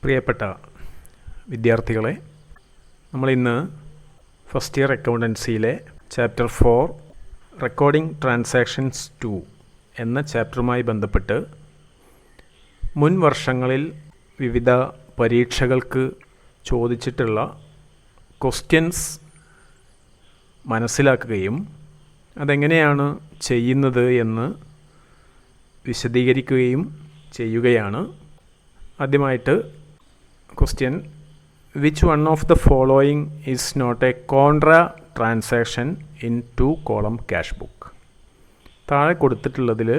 പ്രിയപ്പെട്ട വിദ്യാർത്ഥികളെ, നമ്മളിന്ന് ഫസ്റ്റ് ഇയർ അക്കൗണ്ടൻസിയിലെ ചാപ്റ്റർ 4 റെക്കോർഡിംഗ് ട്രാൻസാക്ഷൻസ് 2 എന്ന ചാപ്റ്ററുമായി ബന്ധപ്പെട്ട് മുൻ വർഷങ്ങളിൽ വിവിധ പരീക്ഷകൾക്ക് ചോദിച്ചിട്ടുള്ള ക്വസ്റ്റ്യൻസ് മനസ്സിലാക്കുകയും അതെങ്ങനെയാണ് ചെയ്യുന്നത് എന്ന് വിശദീകരിക്കുകയും ചെയ്യുകയാണ്. ആദ്യമായിട്ട് question: which one of the following is not a contra transaction in 2 column cash book? താഴെ കൊടുത്തിട്ടുള്ളതിൽ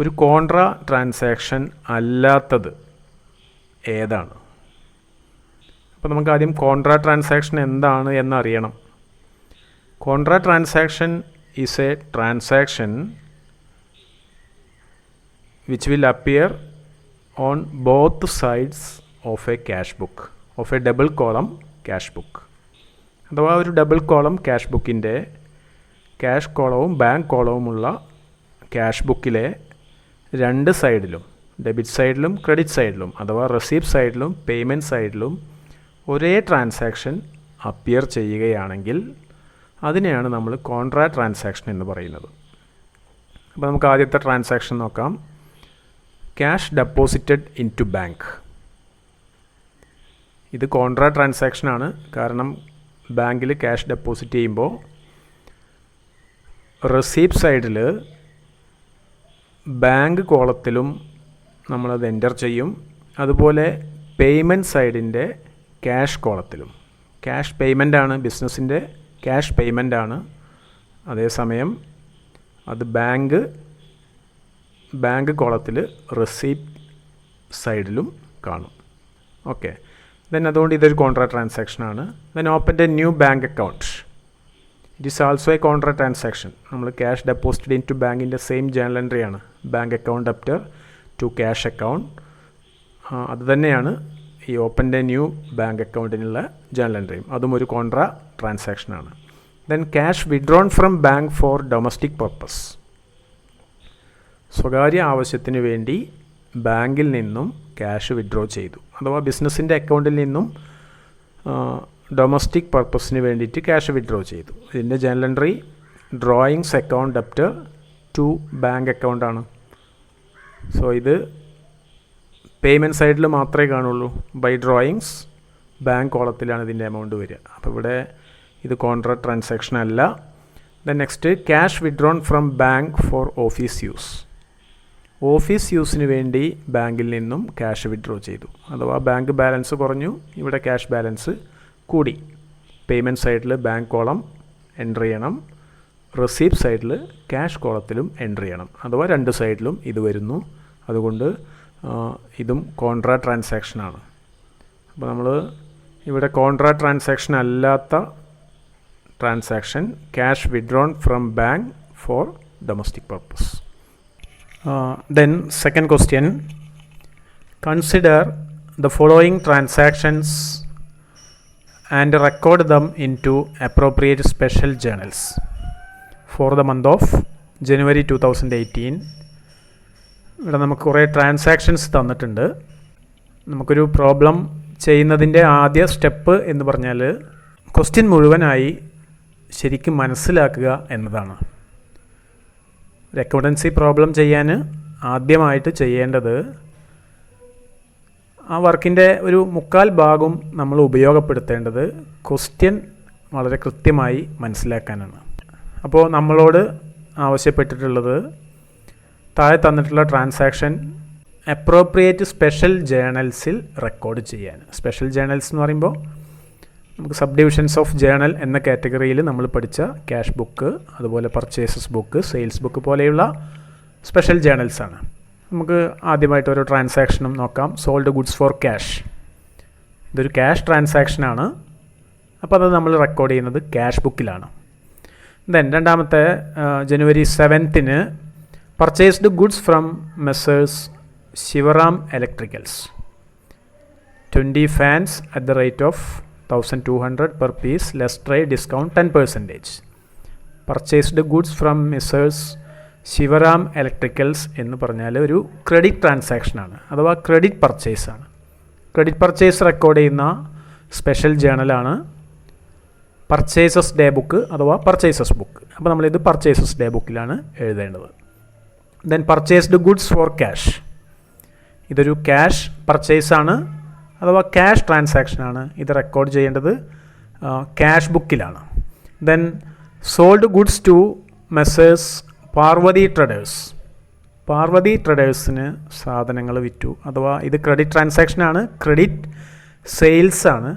ഒരു കോൺട്രാ ട്രാൻസാക്ഷൻ അല്ലാത്തത് ഏതാണ്? അപ്പോൾ നമുക്ക് ആദ്യം കോൺട്രാ ട്രാൻസാക്ഷൻ എന്താണ് എന്നറിയണം. Contra transaction is a transaction which will appear on both sides of a cash book, of a double column cash book. അഥവാ ഒരു ഡബിൾ കോളം ക്യാഷ് ബുക്കിൻ്റെ ക്യാഷ് കോളവും ബാങ്ക് കോളവുമുള്ള ക്യാഷ് ബുക്കിലെ രണ്ട് സൈഡിലും, ഡെബിറ്റ് സൈഡിലും ക്രെഡിറ്റ് സൈഡിലും അഥവാ റെസീപ്റ്റ് സൈഡിലും പേയ്മെൻറ്റ് സൈഡിലും ഒരേ ട്രാൻസാക്ഷൻ അപ്പിയർ ചെയ്യുകയാണെങ്കിൽ അതിനെയാണ് നമ്മൾ കോൺട്രാ ട്രാൻസാക്ഷൻ എന്ന് പറയുന്നത്. അപ്പോൾ നമുക്ക് ആദ്യത്തെ ട്രാൻസാക്ഷൻ നോക്കാം. Cash deposited in to bank. ഇത് കോൺട്രാ ട്രാൻസാക്ഷനാണ്. കാരണം ബാങ്കിൽ ക്യാഷ് ഡെപ്പോസിറ്റ് ചെയ്യുമ്പോൾ റെസീപ്റ്റ് സൈഡിൽ ബാങ്ക് കോളത്തിലും നമ്മളത് എൻ്റർ ചെയ്യും. അതുപോലെ പേയ്മെൻറ്റ് സൈഡിൻ്റെ ക്യാഷ് കോളത്തിലും. ക്യാഷ് പേയ്മെൻ്റാണ്, ബിസിനസ്സിൻ്റെ ക്യാഷ് പേയ്മെൻ്റാണ്. അതേസമയം അത് ബാങ്ക് കോളത്തിൽ റെസീപ്റ്റ് സൈഡിലും കാണും. ഓക്കെ, ദെൻ അതുകൊണ്ട് ഇതൊരു കോൺട്രാ ട്രാൻസാക്ഷനാണ്. Then open a new bank account. It is also a contra transaction. നമ്മൾ ക്യാഷ് ഡെപ്പോസിറ്റഡ് ഇൻ ടു ബാങ്കിൻ്റെ സെയിം ജേണൽ എൻട്രിയാണ് bank account after to cash account. അത് തന്നെയാണ് ഈ ഓപ്പൺ എ ന്യൂ ബാങ്ക് അക്കൗണ്ടിനുള്ള ജേണൽ എൻട്രിയും. അതും ഒരു കോൺട്രാ ട്രാൻസാക്ഷനാണ്. Then cash withdrawn from bank for domestic purpose. സ്വകാര്യ ആവശ്യത്തിന് വേണ്ടി ബാങ്കിൽ നിന്നും ക്യാഷ് വിഡ്രോ ചെയ്തു. അഥവാ ബിസിനസ്സിൻ്റെ അക്കൗണ്ടിൽ നിന്നും ഡൊമസ്റ്റിക് പർപ്പസിന് വേണ്ടിയിട്ട് ക്യാഷ് വിഡ്രോ ചെയ്തു. ഇതിൻ്റെ journal entry drawings account after to bank അക്കൗണ്ടാണ്. സോ ഇത് പേയ്മെൻറ്റ് സൈഡിൽ മാത്രമേ കാണുള്ളൂ. ബൈ ഡ്രോയിങ്സ് ബാങ്ക് കോളത്തിലാണ് ഇതിൻ്റെ എമൗണ്ട് വരിക. അപ്പോൾ ഇവിടെ ഇത് കോൺട്രാ ട്രാൻസാക്ഷൻ അല്ല. Then next cash withdrawn from bank for office use. Office യൂസിന് വേണ്ടി ബാങ്കിൽ നിന്നും ക്യാഷ് വിഡ്രോ ചെയ്തു. അഥവാ ബാങ്ക് ബാലൻസ് കുറഞ്ഞു, ഇവിടെ ക്യാഷ് ബാലൻസ് കൂടി. പേയ്മെൻറ്റ് സൈഡിൽ ബാങ്ക് കോളം എൻ്റർ ചെയ്യണം, റെസീപ്റ്റ് സൈഡിൽ ക്യാഷ് കോളത്തിലും എൻ്റർ ചെയ്യണം. അഥവാ രണ്ട് സൈഡിലും ഇത് വരുന്നു. അതുകൊണ്ട് ഇതും കോൺട്രാ ട്രാൻസാക്ഷനാണ്. അപ്പോൾ നമ്മൾ ഇവിടെ കോൺട്രാ ട്രാൻസാക്ഷൻ അല്ലാത്ത transaction cash withdrawn from bank for domestic purpose. Then second question: consider the following transactions and record them into appropriate special journals for the month of January 2018. ഇവിടെ നമുക്ക് കുറേ ട്രാൻസാക്ഷൻസ് തന്നിട്ടുണ്ട്. നമുക്കൊരു problem ചെയ്യുന്നതിൻ്റെ ആദ്യ step എന്ന് പറഞ്ഞാൽ ക്വസ്റ്റ്യൻ മുഴുവനായി ശരിക്കും മനസ്സിലാക്കുക എന്നതാണ്. ഒരു അക്കൗണ്ടൻസി പ്രോബ്ലം ചെയ്യാൻ ആദ്യമായിട്ട് ചെയ്യേണ്ടത് ആ വർക്കിൻ്റെ ഒരു 3/4 ഭാഗം നമ്മൾ ഉപയോഗപ്പെടുത്തേണ്ടത് ക്വസ്റ്റ്യൻ വളരെ കൃത്യമായി മനസ്സിലാക്കാനാണ്. അപ്പോൾ നമ്മളോട് ആവശ്യപ്പെട്ടിട്ടുള്ളത് താഴെ തന്നിട്ടുള്ള ട്രാൻസാക്ഷൻ അപ്രോപ്രിയേറ്റ് സ്പെഷ്യൽ ജേണൽസിൽ റെക്കോർഡ് ചെയ്യാൻ. സ്പെഷ്യൽ ജേണൽസ് എന്ന് പറയുമ്പോൾ നമുക്ക് സബ് ഡിവിഷൻസ് ഓഫ് ജേണൽ എന്ന കാറ്റഗറിയിൽ നമ്മൾ പഠിച്ച ക്യാഷ് ബുക്ക്, അതുപോലെ പർച്ചേസസ് ബുക്ക്, സെയിൽസ് ബുക്ക് പോലെയുള്ള സ്പെഷ്യൽ ജേണൽസാണ്. നമുക്ക് ആദ്യമായിട്ട് ഓരോ ട്രാൻസാക്ഷനും നോക്കാം. Sold goods for cash. ഇതൊരു ക്യാഷ് ട്രാൻസാക്ഷനാണ്. അപ്പോൾ അത് നമ്മൾ റെക്കോർഡ് ചെയ്യുന്നത് ക്യാഷ് ബുക്കിലാണ്. ദെൻ രണ്ടാമത്തെ January 7 purchased goods from Messrs Shivaram electricals 20 fans at the rate of 1200 per piece, less trade discount 10%. Purchased goods from Messrs. Shivram Electricals എന്ന് പറഞ്ഞാൽ ഒരു ക്രെഡിറ്റ് ട്രാൻസാക്ഷനാണ്, അഥവാ ക്രെഡിറ്റ് പർച്ചേസാണ്. ക്രെഡിറ്റ് പർച്ചേസ് റെക്കോർഡ് ചെയ്യുന്ന സ്പെഷ്യൽ ജേണലാണ് പർച്ചേസസ് ഡേ ബുക്ക് അഥവാ പർച്ചേസസ് ബുക്ക്. അപ്പോൾ നമ്മളിത് പർച്ചേസസ് ഡേ ബുക്കിലാണ് എഴുതേണ്ടത്. Then purchased goods for cash, ഇതൊരു ക്യാഷ് പർച്ചേസാണ് അഥവാ ക്യാഷ് ട്രാൻസാക്ഷനാണ്. ഇത് റെക്കോർഡ് ചെയ്യേണ്ടത് ക്യാഷ് ബുക്കിലാണ്. Then sold goods to Messrs Parvathi Traders, Parvathi ട്രേഡേഴ്സിന് സാധനങ്ങൾ വിറ്റു അഥവാ ഇത് ക്രെഡിറ്റ് ട്രാൻസാക്ഷനാണ്, ക്രെഡിറ്റ് സെയിൽസ് ആണ്.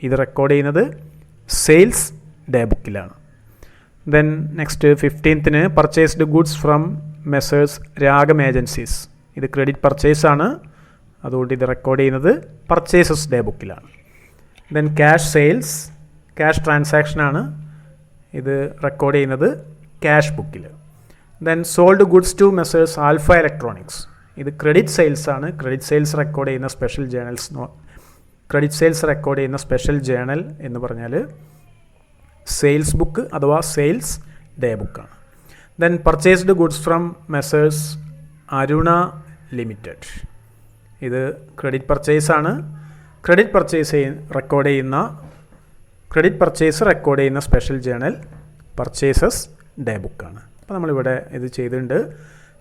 ഇത് റെക്കോർഡ് ചെയ്യുന്നത് സെയിൽസ് ഡേ ബുക്കിലാണ്. Then next 15th purchased goods from Messrs Ragam Agencies, ഇത് ക്രെഡിറ്റ് പർച്ചേസ് ആണ്, അതുകൊണ്ട് ഇത് റെക്കോർഡ് ചെയ്യുന്നത് പർച്ചേസസ് ഡേ ബുക്കിലാണ്. ദെൻ ക്യാഷ് സെയിൽസ് ക്യാഷ് ട്രാൻസാക്ഷനാണ്, ഇത് റെക്കോർഡ് ചെയ്യുന്നത് ക്യാഷ് ബുക്കിൽ. Then sold goods to Messrs Alpha Electronics, ഇത് ക്രെഡിറ്റ് സെയിൽസ് ആണ്. ക്രെഡിറ്റ് സെയിൽസ് റെക്കോർഡ് ചെയ്യുന്ന special journals, credit sales record ചെയ്യുന്ന സ്പെഷ്യൽ ജേണൽ എന്ന് പറഞ്ഞാൽ സെയിൽസ് ബുക്ക് അഥവാ സെയിൽസ് ഡേ ബുക്കാണ്. Then purchased goods from Messrs Aruna limited, ഇത് ക്രെഡിറ്റ് പർച്ചേസ് ആണ്. ക്രെഡിറ്റ് പർച്ചേസ് റെക്കോർഡ് ചെയ്യുന്ന സ്പെഷ്യൽ ജേണൽ പർച്ചേസസ് ഡേ ബുക്കാണ്. അപ്പോൾ നമ്മളിവിടെ ഇത് ചെയ്തിട്ടുണ്ട്.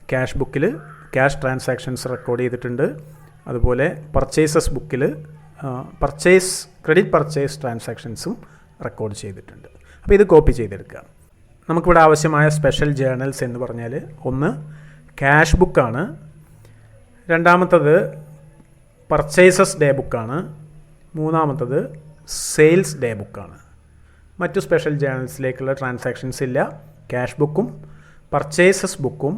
ക്യാഷ് ബുക്കിൽ ക്യാഷ് ട്രാൻസാക്ഷൻസ് റെക്കോർഡ് ചെയ്തിട്ടുണ്ട്, അതുപോലെ പർച്ചേസസ് ബുക്കിൽ ക്രെഡിറ്റ് പർച്ചേസ് ട്രാൻസാക്ഷൻസും റെക്കോർഡ് ചെയ്തിട്ടുണ്ട്. അപ്പോൾ ഇത് കോപ്പി ചെയ്തെടുക്കുക. നമുക്കിവിടെ ആവശ്യമായ സ്പെഷ്യൽ ജേണൽസ് എന്ന് പറഞ്ഞാൽ ഒന്ന് ക്യാഷ് ബുക്കാണ്, രണ്ടാമത്തത് പർച്ചേസസ് ഡേ ബുക്കാണ്, മൂന്നാമത്തത് സെയിൽസ് ഡേ ബുക്കാണ്. മറ്റു സ്പെഷ്യൽ ജേണൽസിലേക്കുള്ള ട്രാൻസാക്ഷൻസ് ഇല്ല. ക്യാഷ് ബുക്കും പർച്ചേസസ് ബുക്കും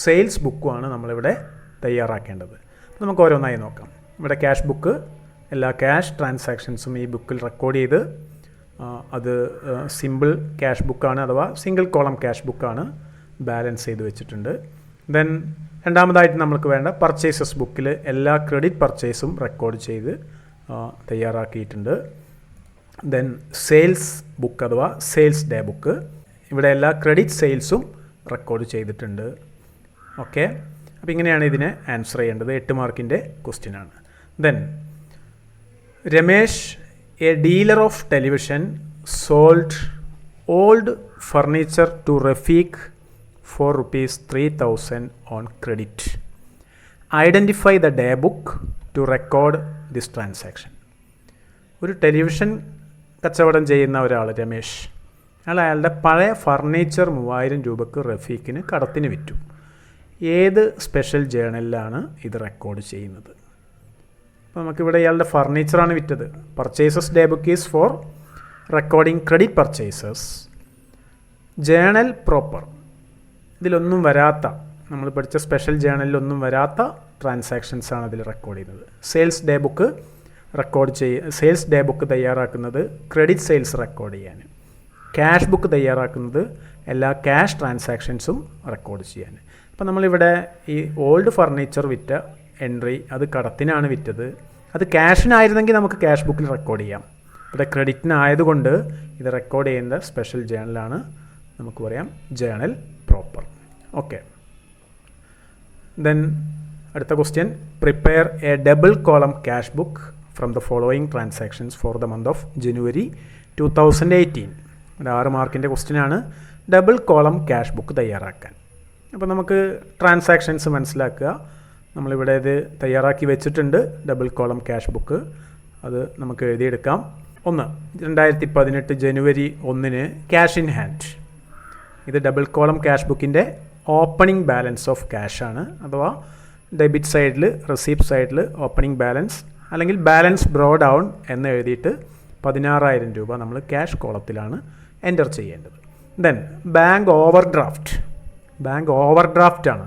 സെയിൽസ് ബുക്കുമാണ് നമ്മളിവിടെ തയ്യാറാക്കേണ്ടത്. നമുക്ക് ഓരോന്നായി നോക്കാം. ഇവിടെ ക്യാഷ് ബുക്ക്, എല്ലാ ക്യാഷ് ട്രാൻസാക്ഷൻസും ഈ ബുക്കിൽ റെക്കോർഡ് ചെയ്ത് അത് സിമ്പിൾ ക്യാഷ് ബുക്കാണ് അഥവാ സിംഗിൾ കോളം ക്യാഷ് ബുക്കാണ്, ബാലൻസ് ചെയ്ത് വെച്ചിട്ടുണ്ട്. ദെൻ രണ്ടാമതായിട്ട് നമുക്ക് വേണ്ട പർച്ചേസസ് ബുക്കിൽ എല്ലാ ക്രെഡിറ്റ് പർച്ചേസും റെക്കോർഡ് ചെയ്ത് തയ്യാറാക്കിയിട്ടുണ്ട്. ദെൻ സെയിൽസ് ബുക്ക് അഥവാ സെയിൽസ് ഡേ ബുക്ക്, ഇവിടെ എല്ലാ ക്രെഡിറ്റ് സെയിൽസും റെക്കോർഡ് ചെയ്തിട്ടുണ്ട്. ഓക്കെ, അപ്പോൾ ഇങ്ങനെയാണ് ഇതിനെ ആൻസർ ചെയ്യേണ്ടത്. 8 മാർക്കിൻ്റെ ക്വസ്റ്റ്യനാണ്. Then Ramesh, a dealer of television, sold old furniture to Rafeeq for ₹3,000 on credit. Identify the day book to record this transaction. ഒരു ടെലിവിഷൻ കച്ചവടം ചെയ്യുന്ന ഒരാൾ രമേശ്, അയാളുടെ പഴയ ഫർണിച്ചർ 3000 രൂപക്ക് റഫീഖിന് കടത്തിന് വിറ്റു. ഏത് സ്പെഷ്യൽ ജേണലിലാണ് ഇത് റെക്കോർഡ് ചെയ്യുന്നത്? അപ്പോൾ നമുക്കിവിടെ ഇയാളുടെ ഫർണിച്ചറാണ് വിറ്റത്. Purchases day book is for recording credit purchases. Journal proper, ഇതിലൊന്നും വരാത്ത, നമ്മൾ പഠിച്ച സ്പെഷ്യൽ ജേണലിലൊന്നും വരാത്ത ട്രാൻസാക്ഷൻസ് ആണ് ഇതിൽ റെക്കോർഡ് ചെയ്യുന്നത്. സെയിൽസ് ഡേ ബുക്ക് തയ്യാറാക്കുന്നത് ക്രെഡിറ്റ് സെയിൽസ് റെക്കോർഡ് ചെയ്യാൻ, ക്യാഷ് ബുക്ക് തയ്യാറാക്കുന്നത് എല്ലാ ക്യാഷ് ട്രാൻസാക്ഷൻസും റെക്കോർഡ് ചെയ്യാൻ. അപ്പോൾ നമ്മളിവിടെ ഈ ഓൾഡ് ഫർണിച്ചർ വിറ്റ എൻട്രി അത് കടത്തിനാണ് വിറ്റത്. അത് ക്യാഷിനായിരുന്നെങ്കിൽ നമുക്ക് ക്യാഷ് ബുക്കിൽ റെക്കോർഡ് ചെയ്യാം. ഇവിടെ ക്രെഡിറ്റിനായതുകൊണ്ട് ഇത് റെക്കോർഡ് ചെയ്യുന്ന സ്പെഷ്യൽ ജേണലാണ്, നമുക്ക് പറയാം ജേണൽ പ്രോപ്പർ. ഓക്കെ, ദെൻ അടുത്ത question, prepare A double column cash book from the following transactions for the month of ജനുവരി 2018. ഒരു 6 മാർക്കിൻ്റെ ക്വസ്റ്റ്യനാണ്. ഡബിൾ കോളം ക്യാഷ് ബുക്ക് തയ്യാറാക്കാൻ. അപ്പോൾ നമുക്ക് ട്രാൻസാക്ഷൻസ് മനസ്സിലാക്കുക. നമ്മളിവിടെ ഇത് തയ്യാറാക്കി വെച്ചിട്ടുണ്ട് ഡബിൾ കോളം ക്യാഷ് ബുക്ക്, അത് നമുക്ക് എഴുതിയെടുക്കാം. 2018 ജനുവരി 1 ക്യാഷ് ഇൻ ഹാൻഡ്. ഇത് ഡബിൾ കോളം ക്യാഷ് ബുക്കിൻ്റെ ഓപ്പണിംഗ് ബാലൻസ് ഓഫ് ക്യാഷ് ആണ്, അഥവാ ഡെബിറ്റ് സൈഡിൽ റെസീപ്റ്റ് സൈഡിൽ ഓപ്പണിംഗ് ബാലൻസ് അല്ലെങ്കിൽ ബാലൻസ് ബ്രോ ഡൗൺ എന്ന് എഴുതിയിട്ട് 16,000 രൂപ നമ്മൾ ക്യാഷ് കോളത്തിലാണ് എൻ്റർ ചെയ്യേണ്ടത്. ദെൻ ബാങ്ക് ഓവർഡ്രാഫ്റ്റ് ആണ്.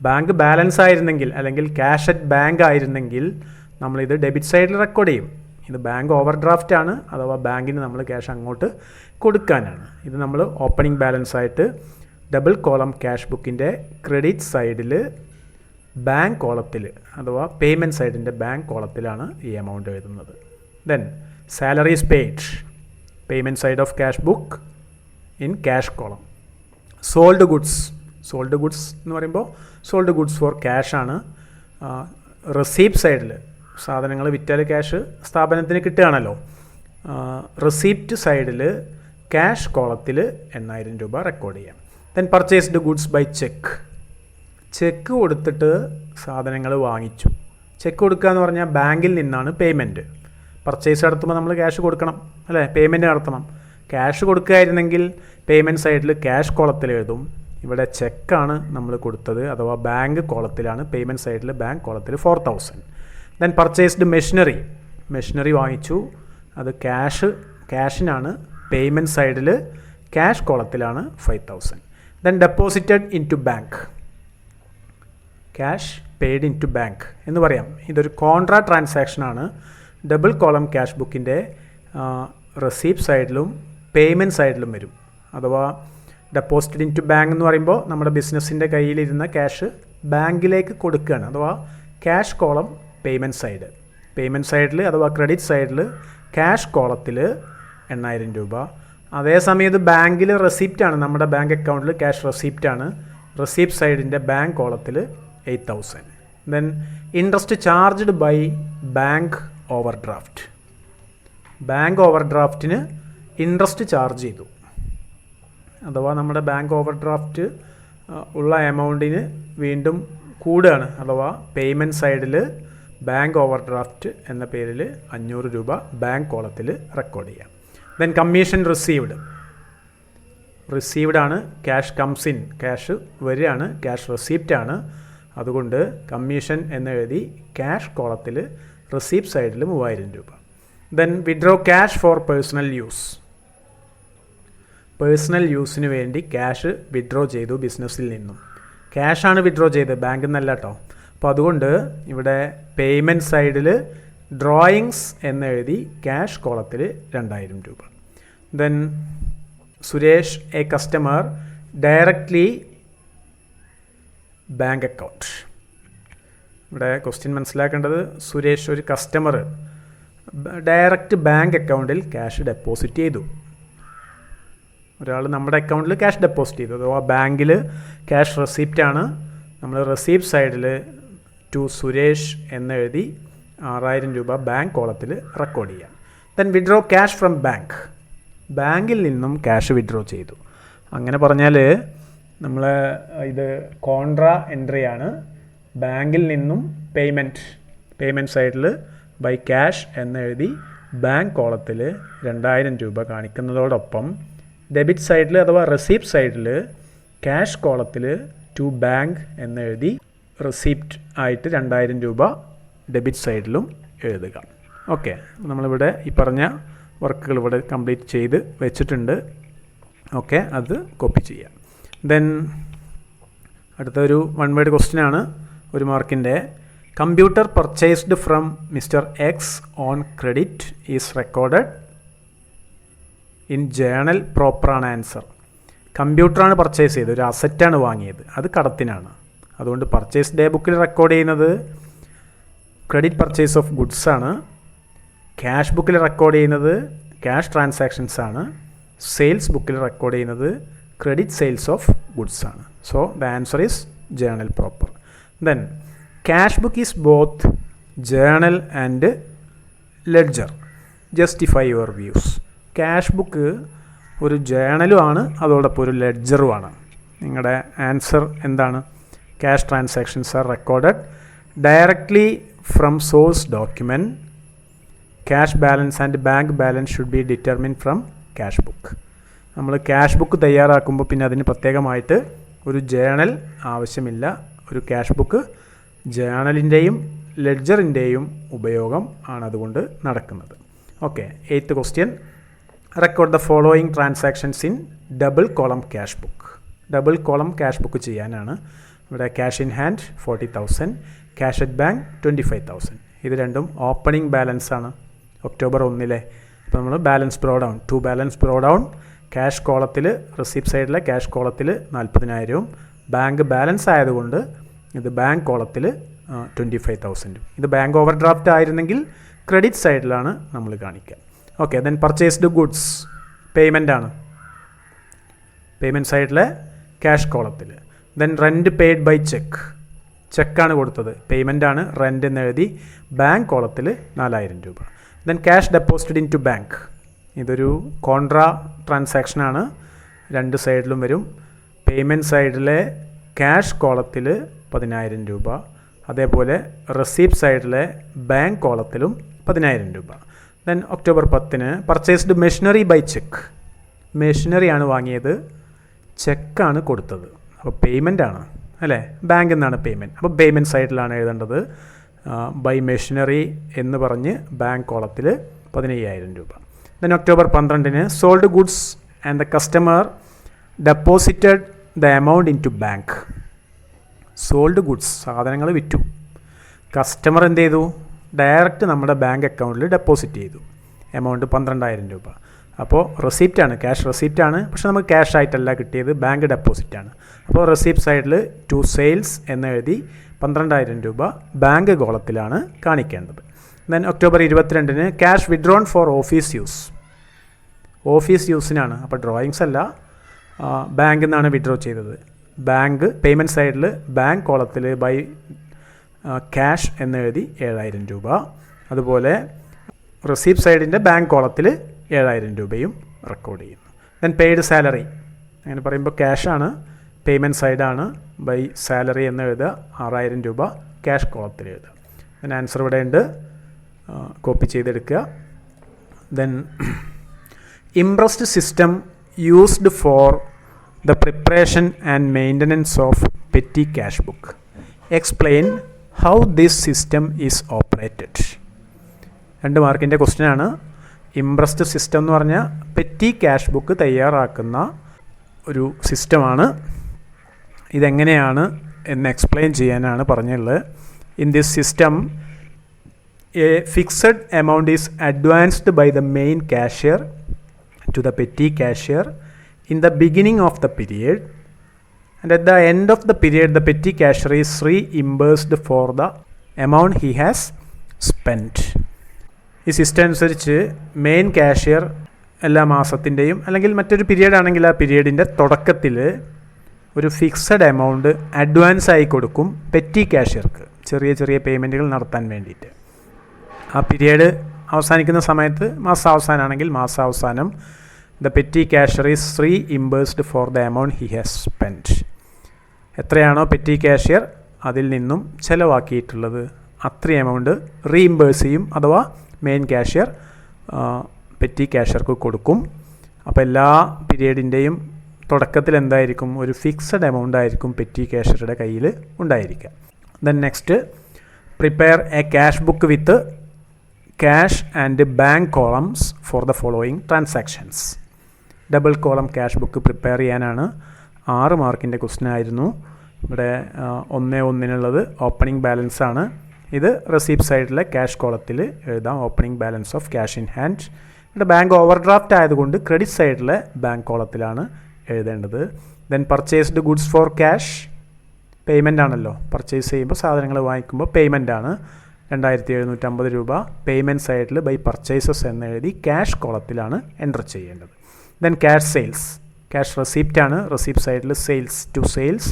ബാങ്ക് ബാലൻസ് ആയിരുന്നെങ്കിൽ അല്ലെങ്കിൽ ക്യാഷ് അറ്റ് ബാങ്ക് ആയിരുന്നെങ്കിൽ നമ്മളിത് ഡെബിറ്റ് സൈഡിൽ റെക്കോർഡ് ചെയ്യും. ഇത് ബാങ്ക് ഓവർഡ്രാഫ്റ്റ് ആണ്, അഥവാ ബാങ്കിന് നമ്മൾ ക്യാഷ് അങ്ങോട്ട് കൊടുക്കാനാണ്. ഇത് നമ്മൾ ഓപ്പണിംഗ് ബാലൻസ് ആയിട്ട് ഡബിൾ കോളം ക്യാഷ് ബുക്കിൻ്റെ ക്രെഡിറ്റ് സൈഡിൽ ബാങ്ക് കോളത്തിൽ അഥവാ പേയ്മെൻറ്റ് സൈഡിൻ്റെ ബാങ്ക് കോളത്തിലാണ് ഈ എമൗണ്ട് എഴുതുന്നത്. Then salaries paid, payment side of cash book in cash column. Sold goods എന്ന് പറയുമ്പോൾ സോൾഡ് ഗുഡ്സ് ഫോർ ക്യാഷ് ആണ്. റെസീപ്റ്റ് സൈഡിൽ സാധനങ്ങൾ വിറ്റാൽ ക്യാഷ് സ്ഥാപനത്തിന് കിട്ടുകയാണല്ലോ. റെസിപ്റ്റ് സൈഡിൽ ക്യാഷ് കോളത്തിൽ 8,000 രൂപ റെക്കോർഡ് ചെയ്യാം. Then purchased goods by cheque. Cheque കൊടുത്തിട്ട് സാധനങ്ങൾ വാങ്ങിച്ചു. ചെക്ക് കൊടുക്കുക എന്ന് പറഞ്ഞാൽ ബാങ്കിൽ നിന്നാണ് പേയ്മെൻറ്റ്. പർച്ചേസ് നടത്തുമ്പോൾ നമ്മൾ ക്യാഷ് കൊടുക്കണം അല്ലേ, പേയ്മെൻറ്റ് നടത്തണം. ക്യാഷ് കൊടുക്കുകയായിരുന്നെങ്കിൽ പേയ്മെൻറ്റ് സൈഡിൽ ക്യാഷ് കോളത്തിൽ എഴുതും. ഇവിടെ ചെക്കാണ് നമ്മൾ കൊടുത്തത്, അഥവാ ബാങ്ക് കോളത്തിലാണ്. പേയ്മെൻറ്റ് സൈഡിൽ ബാങ്ക് കോളത്തിൽ 4,000. ദെൻ പർച്ചേസ്ഡ് മെഷീനറി വാങ്ങിച്ചു, അത് ക്യാഷിനാണ്. പേയ്മെൻറ്റ് സൈഡിൽ ക്യാഷ് കോളത്തിലാണ് 5,000. ദെൻ deposited in to bank, cash paid in to bank എന്ന് പറയാം. ഇതൊരു കോൺട്രാ ട്രാൻസാക്ഷനാണ്. ഡബിൾ കോളം ക്യാഷ് ബുക്കിൻ്റെ റെസീപ്റ്റ് സൈഡിലും പേയ്മെൻറ്റ് സൈഡിലും വരും. അഥവാ ഡെപ്പോസിറ്റഡ് ഇൻ ടു ബാങ്ക് എന്ന് പറയുമ്പോൾ നമ്മുടെ ബിസിനസ്സിൻ്റെ കയ്യിലിരുന്ന ക്യാഷ് ബാങ്കിലേക്ക് കൊടുക്കുകയാണ്. അഥവാ ക്യാഷ് കോളം പേയ്മെൻറ്റ് സൈഡിൽ അഥവാ ക്രെഡിറ്റ് സൈഡിൽ ക്യാഷ് കോളത്തിൽ 8,000 രൂപ. അതേസമയം ഇത് ബാങ്കിൽ റെസിപ്റ്റാണ്, നമ്മുടെ ബാങ്ക് അക്കൗണ്ടിൽ ക്യാഷ് റെസിപ്റ്റാണ്. റെസിപ്റ്റ് സൈഡിൻ്റെ ബാങ്ക് കോളത്തിൽ 8,000. Then interest charged by bank overdraft. Bank ഓവർഡ്രാഫ്റ്റിന് ഇൻട്രസ്റ്റ് ചാർജ് ചെയ്തു. അഥവാ നമ്മുടെ ബാങ്ക് ഓവർഡ്രാഫ്റ്റ് ഉള്ള എമൗണ്ടിന് വീണ്ടും കൂടുകയാണ്. അഥവാ പേയ്മെൻറ്റ് സൈഡിൽ ബാങ്ക് ഓവർഡ്രാഫ്റ്റ് എന്ന പേരിൽ 500 രൂപ ബാങ്ക് കോളത്തിൽ റെക്കോർഡ് ചെയ്യാം. ദെൻ കമ്മീഷൻ റിസീവ്ഡ് ആണ്. ക്യാഷ് കംസ് ഇൻ, ക്യാഷ് വരികയാണ്, ക്യാഷ് റെസിപ്റ്റാണ്. അതുകൊണ്ട് കമ്മീഷൻ എന്നെഴുതി ക്യാഷ് കോളത്തിൽ റെസിപ്റ്റ് സൈഡിൽ 3,000 രൂപ. Then withdraw cash for personal യൂസിന് വേണ്ടി ക്യാഷ് വിഡ്രോ ചെയ്തു ബിസിനസ്സിൽ നിന്നും. ക്യാഷാണ് വിഡ്രോ ചെയ്തത്, ബാങ്കിൽ നിന്നല്ല കേട്ടോ. അപ്പോൾ അതുകൊണ്ട് ഇവിടെ പേയ്മെൻറ്റ് സൈഡിൽ ഡ്രോയിങ്സ് എന്നെഴുതി ക്യാഷ് കോളത്തിൽ 2,000 രൂപ. Then Suresh A customer directly bank account. ഇവിടെ ക്വസ്റ്റ്യൻ മനസ്സിലാക്കേണ്ടത്, സുരേഷ് ഒരു കസ്റ്റമർ ഡയറക്റ്റ് ബാങ്ക് അക്കൗണ്ടിൽ ക്യാഷ് ഡെപ്പോസിറ്റ് ചെയ്തു. ഒരാൾ നമ്മുടെ അക്കൗണ്ടിൽ ക്യാഷ് ഡെപ്പോസിറ്റ് ചെയ്തു. അഥവാ ബാങ്കിൽ ക്യാഷ് റെസിപ്റ്റാണ്. നമ്മൾ റെസിപ്റ്റ് സൈഡിൽ ടു സുരേഷ് എന്നെഴുതി 6,000 രൂപ ബാങ്ക് കോളത്തിൽ റെക്കോർഡ് ചെയ്യാം. ദെൻ വിഡ്രോ ക്യാഷ് ഫ്രം ബാങ്കിൽ നിന്നും ക്യാഷ് വിഡ്രോ ചെയ്തു. അങ്ങനെ പറഞ്ഞാൽ നമ്മൾ ഇത് കോൺട്രാ എൻട്രിയാണ്. ബാങ്കിൽ നിന്നും പേയ്മെൻറ്റ് സൈഡിൽ ബൈ ക്യാഷ് എന്നെഴുതി ബാങ്ക് കോളത്തിൽ 2,000 രൂപ കാണിക്കുന്നതോടൊപ്പം ഡെബിറ്റ് സൈഡിൽ അഥവാ റെസിപ്റ്റ് സൈഡിൽ ക്യാഷ് കോളത്തിൽ ടു ബാങ്ക് എന്നെഴുതി റെസിപ്റ്റ് ആയിട്ട് 2,000 രൂപ ഡെബിറ്റ് സൈഡിലും എഴുതുക. ഓക്കെ, നമ്മളിവിടെ ഈ പറഞ്ഞ വർക്കുകൾ ഇവിടെ കംപ്ലീറ്റ് ചെയ്ത് വെച്ചിട്ടുണ്ട്. ഓക്കെ, അത് കോപ്പി ചെയ്യാം. ദെൻ അടുത്തൊരു 1 വേർഡ് ക്വസ്റ്റ്യൻ ആണ്, 1 മാർക്കിൻ്റെ. Computer purchased from mister X on credit is recorded in journal. പ്രോപ്പറാണ് ആൻസർ. കമ്പ്യൂട്ടറാണ് പർച്ചേസ് ചെയ്തത്, ഒരു അസറ്റാണ് വാങ്ങിയത്, അത് കടത്തിനാണ്. അതുകൊണ്ട് പർച്ചേസ് ഡേ ബുക്കിൽ റെക്കോർഡ് ചെയ്യുന്നത് ക്രെഡിറ്റ് പർച്ചേസ് ഓഫ് ഗുഡ്സ് ആണ്. ക്യാഷ് ബുക്കിൽ റെക്കോർഡ് ചെയ്യുന്നത് ക്യാഷ് ട്രാൻസാക്ഷൻസ് ആണ്. സെയിൽസ് ബുക്കിൽ റെക്കോർഡ് ചെയ്യുന്നത് ക്രെഡിറ്റ് സെയിൽസ് ഓഫ് ഗുഡ്സ് ആണ്. So the answer is journal proper. Then cash book is both journal and ledger. Justify your views. Cash book ഒരു ജേണലുമാണ്, അതോടൊപ്പം ഒരു ലെഡ്ജറുമാണ്. നിങ്ങളുടെ ആൻസർ എന്താണ്? Cash transactions are recorded directly from source document. Cash balance and bank balance should be determine from cash book. നമ്മൾ cash book തയ്യാറാക്കുമ്പോൾ പിന്നെ അതിന് പ്രത്യേകമായിട്ട് ഒരു ജേണൽ ആവശ്യമില്ല. ഒരു ക്യാഷ് ബുക്ക് ജേണലിൻ്റെയും ലെഡ്ജറിൻ്റെയും ഉപയോഗം ആണ് അതുകൊണ്ട് നടക്കുന്നത്. Okay, 8th question. Record the following transactions in double column cash book. Double column cash book ചെയ്യാനാണ്. ഇവിടെ cash in hand 40,000, cash at bank 25,000. ഇത് രണ്ടും ഓപ്പണിംഗ് ബാലൻസ് ആണ് ഒക്ടോബർ 1. അപ്പോൾ നമ്മൾ balance brought down, to balance brought down. Cash കോളത്തിൽ receipt സൈഡിലെ cash കോളത്തിൽ 40,000, ബാങ്ക് ബാലൻസ് ആയതുകൊണ്ട് ഇത് ബാങ്ക് കോളത്തിൽ 25,000. ഇത് ബാങ്ക് ഓവർ ഡ്രാഫ്റ്റ് ആയിരുന്നെങ്കിൽ ക്രെഡിറ്റ് സൈഡിലാണ് നമ്മൾ കാണിക്കുക. Okay, then purchased goods payment ആണ്, പേയ്മെൻറ്റ് സൈഡിലെ ക്യാഷ് കോളത്തിൽ. Then rent paid by cheque, ചെക്കാണ് കൊടുത്തത്, പേയ്മെൻറ്റാണ്, റെൻ്റ് എന്ന് എഴുതി. ബാങ്ക് കോളത്തിൽ 4000 രൂപ. Then cash deposited in to bank. ഇതൊരു കോൺട്രാ ട്രാൻസാക്ഷനാണ്, രണ്ട് സൈഡിലും വരും. പേയ്മെൻറ്റ് സൈഡിലെ ക്യാഷ് കോളത്തിൽ 10000 രൂപ, അതേപോലെ റെസീപ്റ്റ് സൈഡിലെ ബാങ്ക് കോളത്തിലും 10000 രൂപ. Then October 10 purchased machinery by cheque. മെഷീനറിയാണ് വാങ്ങിയത്, ചെക്കാണ് കൊടുത്തത്. അപ്പോൾ പേയ്മെൻ്റ് ആണ് അല്ലേ, ബാങ്കിൽ നിന്നാണ് പേയ്മെൻറ്റ്. അപ്പോൾ പേയ്മെൻറ്റ് സൈഡിലാണ് എഴുതേണ്ടത്. ബൈ മെഷീനറി എന്ന് പറഞ്ഞ് ബാങ്ക് കോളത്തിൽ 15000 രൂപ. Then October 12 sold goods and the customer deposited the amount in to bank. Sold goods, സാധനങ്ങൾ വിറ്റു. കസ്റ്റമർ എന്ത് ചെയ്തു, ഡയറക്റ്റ് നമ്മുടെ ബാങ്ക് അക്കൗണ്ടിൽ ഡെപ്പോസിറ്റ് ചെയ്തു എമൗണ്ട് 12000 രൂപ. അപ്പോൾ റെസിപ്റ്റാണ്, ക്യാഷ് റെസിപ്റ്റാണ്, പക്ഷെ നമുക്ക് ക്യാഷ് ആയിട്ടല്ല കിട്ടിയത്, ബാങ്ക് ഡെപ്പോസിറ്റാണ്. അപ്പോൾ റെസിപ്റ്റ് സൈഡിൽ ടു സെയിൽസ് എന്ന് എഴുതി 12000 രൂപ ബാങ്ക് കോളത്തിലാണ് കാണിക്കേണ്ടത്. Then October 22 cash withdrawn for office use. Office യൂസിനാണ്, അപ്പോൾ ഡ്രോയിങ്സ് അല്ല, ബാങ്കിൽ നിന്നാണ് വിഡ്രോ ചെയ്തത്. ബാങ്ക് പേയ്മെൻറ്റ് സൈഡിൽ ബാങ്ക് കോളത്തിൽ ബൈ ക്യാഷ് എന്ന് എഴുതി 7000 രൂപ. അതുപോലെ റെസിപ്റ്റ് സൈഡിൻ്റെ ബാങ്ക് കോളത്തിൽ 7000 രൂപയും റെക്കോർഡ് ചെയ്യുന്നു. ദെൻ പെയ്ഡ് സാലറി, അങ്ങനെ പറയുമ്പോൾ ക്യാഷാണ്, പേയ്മെൻറ്റ് സൈഡാണ്, ബൈ സാലറി എന്ന് എഴുതുക, 6000 രൂപ ക്യാഷ് കോളത്തിൽ എഴുതുക. ദെൻ ആൻസർ ഇവിടെ ഉണ്ട്, കോപ്പി ചെയ്തെടുക്കുക. Then impressed system used for the preparation and maintenance of petty cash book. Explain how this system is operated. 2 മാർക്കിൻ്റെ ക്വസ്റ്റ്യനാണ്. ഇംപ്രസ്ഡ് സിസ്റ്റം എന്ന് പറഞ്ഞാൽ പെറ്റി ക്യാഷ് ബുക്ക് തയ്യാറാക്കുന്ന ഒരു സിസ്റ്റമാണ്. ഇതെങ്ങനെയാണ് എന്ന് എക്സ്പ്ലെയിൻ ചെയ്യാനാണ് പറഞ്ഞുള്ളത്. In this system a fixed amount is advanced by the main cashier to the petty cashier in the beginning of the period and at the end of the period the petty cashier is reimbursed for the amount he has spent. ഈ system അനുസരിച്ച് main cashier എല്ലാ മാസത്തിൻ്റെയും അല്ലെങ്കിൽ മറ്റൊരു period ആണെങ്കിൽ ആ പീരീഡിൻ്റെ തുടക്കത്തിൽ ഒരു fixed amount advance ആയി കൊടുക്കും പെറ്റി കാഷ്യർക്ക്, ചെറിയ ചെറിയ പേയ്മെൻറ്റുകൾ നടത്താൻ വേണ്ടിയിട്ട്. ആ പീരീഡ് അവസാനിക്കുന്ന സമയത്ത് മാസാവസാനമാണെങ്കിൽ മാസാവസാനം the petty cashier is reimbursed for the amount he has spent. എത്രയാണോ പെറ്റി കാഷ്യർ അതിൽ നിന്നും ചിലവാക്കിയിട്ടുള്ളത് അത്രയും എമൗണ്ട് റീഇംബേഴ്സ് ചെയ്യും, അഥവാ മെയിൻ കാഷ്യർ പെറ്റി കാഷ്യർക്ക് കൊടുക്കും. അപ്പോൾ എല്ലാ പീരീഡിൻ്റെയും തുടക്കത്തിൽ എന്തായിരിക്കും, ഒരു ഫിക്സഡ് എമൗണ്ട് ആയിരിക്കും പെറ്റി കാഷ്യറുടെ കയ്യിൽ ഉണ്ടായിരിക്കുക. Then next, prepare a cash book with cash and bank columns for the following transactions. Double column cash book prepare ചെയ്യാനാണ്. 6 മാർക്കിൻ്റെ ക്വസ്റ്റ്യൻ ആയിരുന്നു. ഇവിടെ 1-1 ഓപ്പണിംഗ് ബാലൻസ് ആണ്. ഇത് റെസീപ്റ്റ് സൈഡിലെ ക്യാഷ് കോളത്തിൽ എഴുതാം, opening balance of cash in hand. ഇവിടെ ബാങ്ക് ഓവർ ഡ്രാഫ്റ്റ് ആയതുകൊണ്ട് ക്രെഡിറ്റ് സൈഡിലെ ബാങ്ക് കോളത്തിലാണ് എഴുതേണ്ടത്. Then purchased goods for cash, payment ആണല്ലോ, പർച്ചേസ് ചെയ്യുമ്പോൾ സാധനങ്ങൾ വാങ്ങിക്കുമ്പോൾ പേയ്മെൻ്റ് ആണ്, 2750 രൂപ പേയ്മെൻറ്റ് സൈഡിൽ ബൈ പർച്ചേസസ് എന്ന് എഴുതി ക്യാഷ് കോളത്തിലാണ് എൻ്റർ ചെയ്യേണ്ടത്. Then cash sales, cash receipt ആണ്, റെസിപ്റ്റ് സൈഡിൽ സെയിൽസ് ടു സെയിൽസ്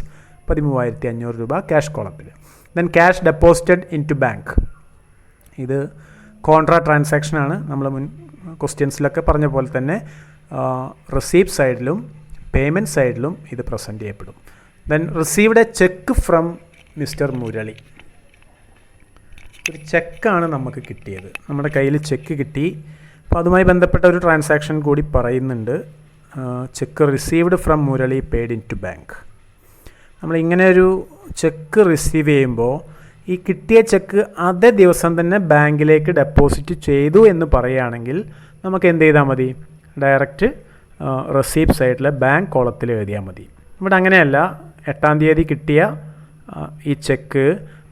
13500 രൂപ ക്യാഷ് കോളത്തിൽ. Then cash deposited in to bank, ഇത് കോൺട്രാ ട്രാൻസാക്ഷനാണ്. നമ്മൾ മുൻ ക്വസ്റ്റ്യൻസിലൊക്കെ പറഞ്ഞ പോലെ തന്നെ റെസിപ്റ്റ് സൈഡിലും പേയ്മെൻറ്റ് സൈഡിലും ഇത് പ്രസൻറ്റ് ചെയ്യപ്പെടും. Then received a cheque from mister Murali. ഒരു ചെക്കാണ് നമുക്ക് കിട്ടിയത്, നമ്മുടെ കയ്യിൽ ചെക്ക് കിട്ടി. അപ്പോൾ അതുമായി ബന്ധപ്പെട്ട ഒരു ട്രാൻസാക്ഷൻ കൂടി പറയുന്നുണ്ട്. Cheque received from Murali paid in to bank. നമ്മളിങ്ങനെ ഒരു ചെക്ക് റിസീവ് ചെയ്യുമ്പോൾ ഈ കിട്ടിയ ചെക്ക് അതേ ദിവസം തന്നെ ബാങ്കിലേക്ക് ഡെപ്പോസിറ്റ് ചെയ്തു എന്ന് പറയുകയാണെങ്കിൽ നമുക്ക് എന്ത് ചെയ്താൽ മതി, ഡയറക്റ്റ് റെസീപ്റ്റ് സൈഡിലെ ബാങ്ക് കോളത്തിൽ എഴുതിയാൽ മതി. ഇവിടെ അങ്ങനെയല്ല, 8-ാം തീയതി കിട്ടിയ ഈ ചെക്ക്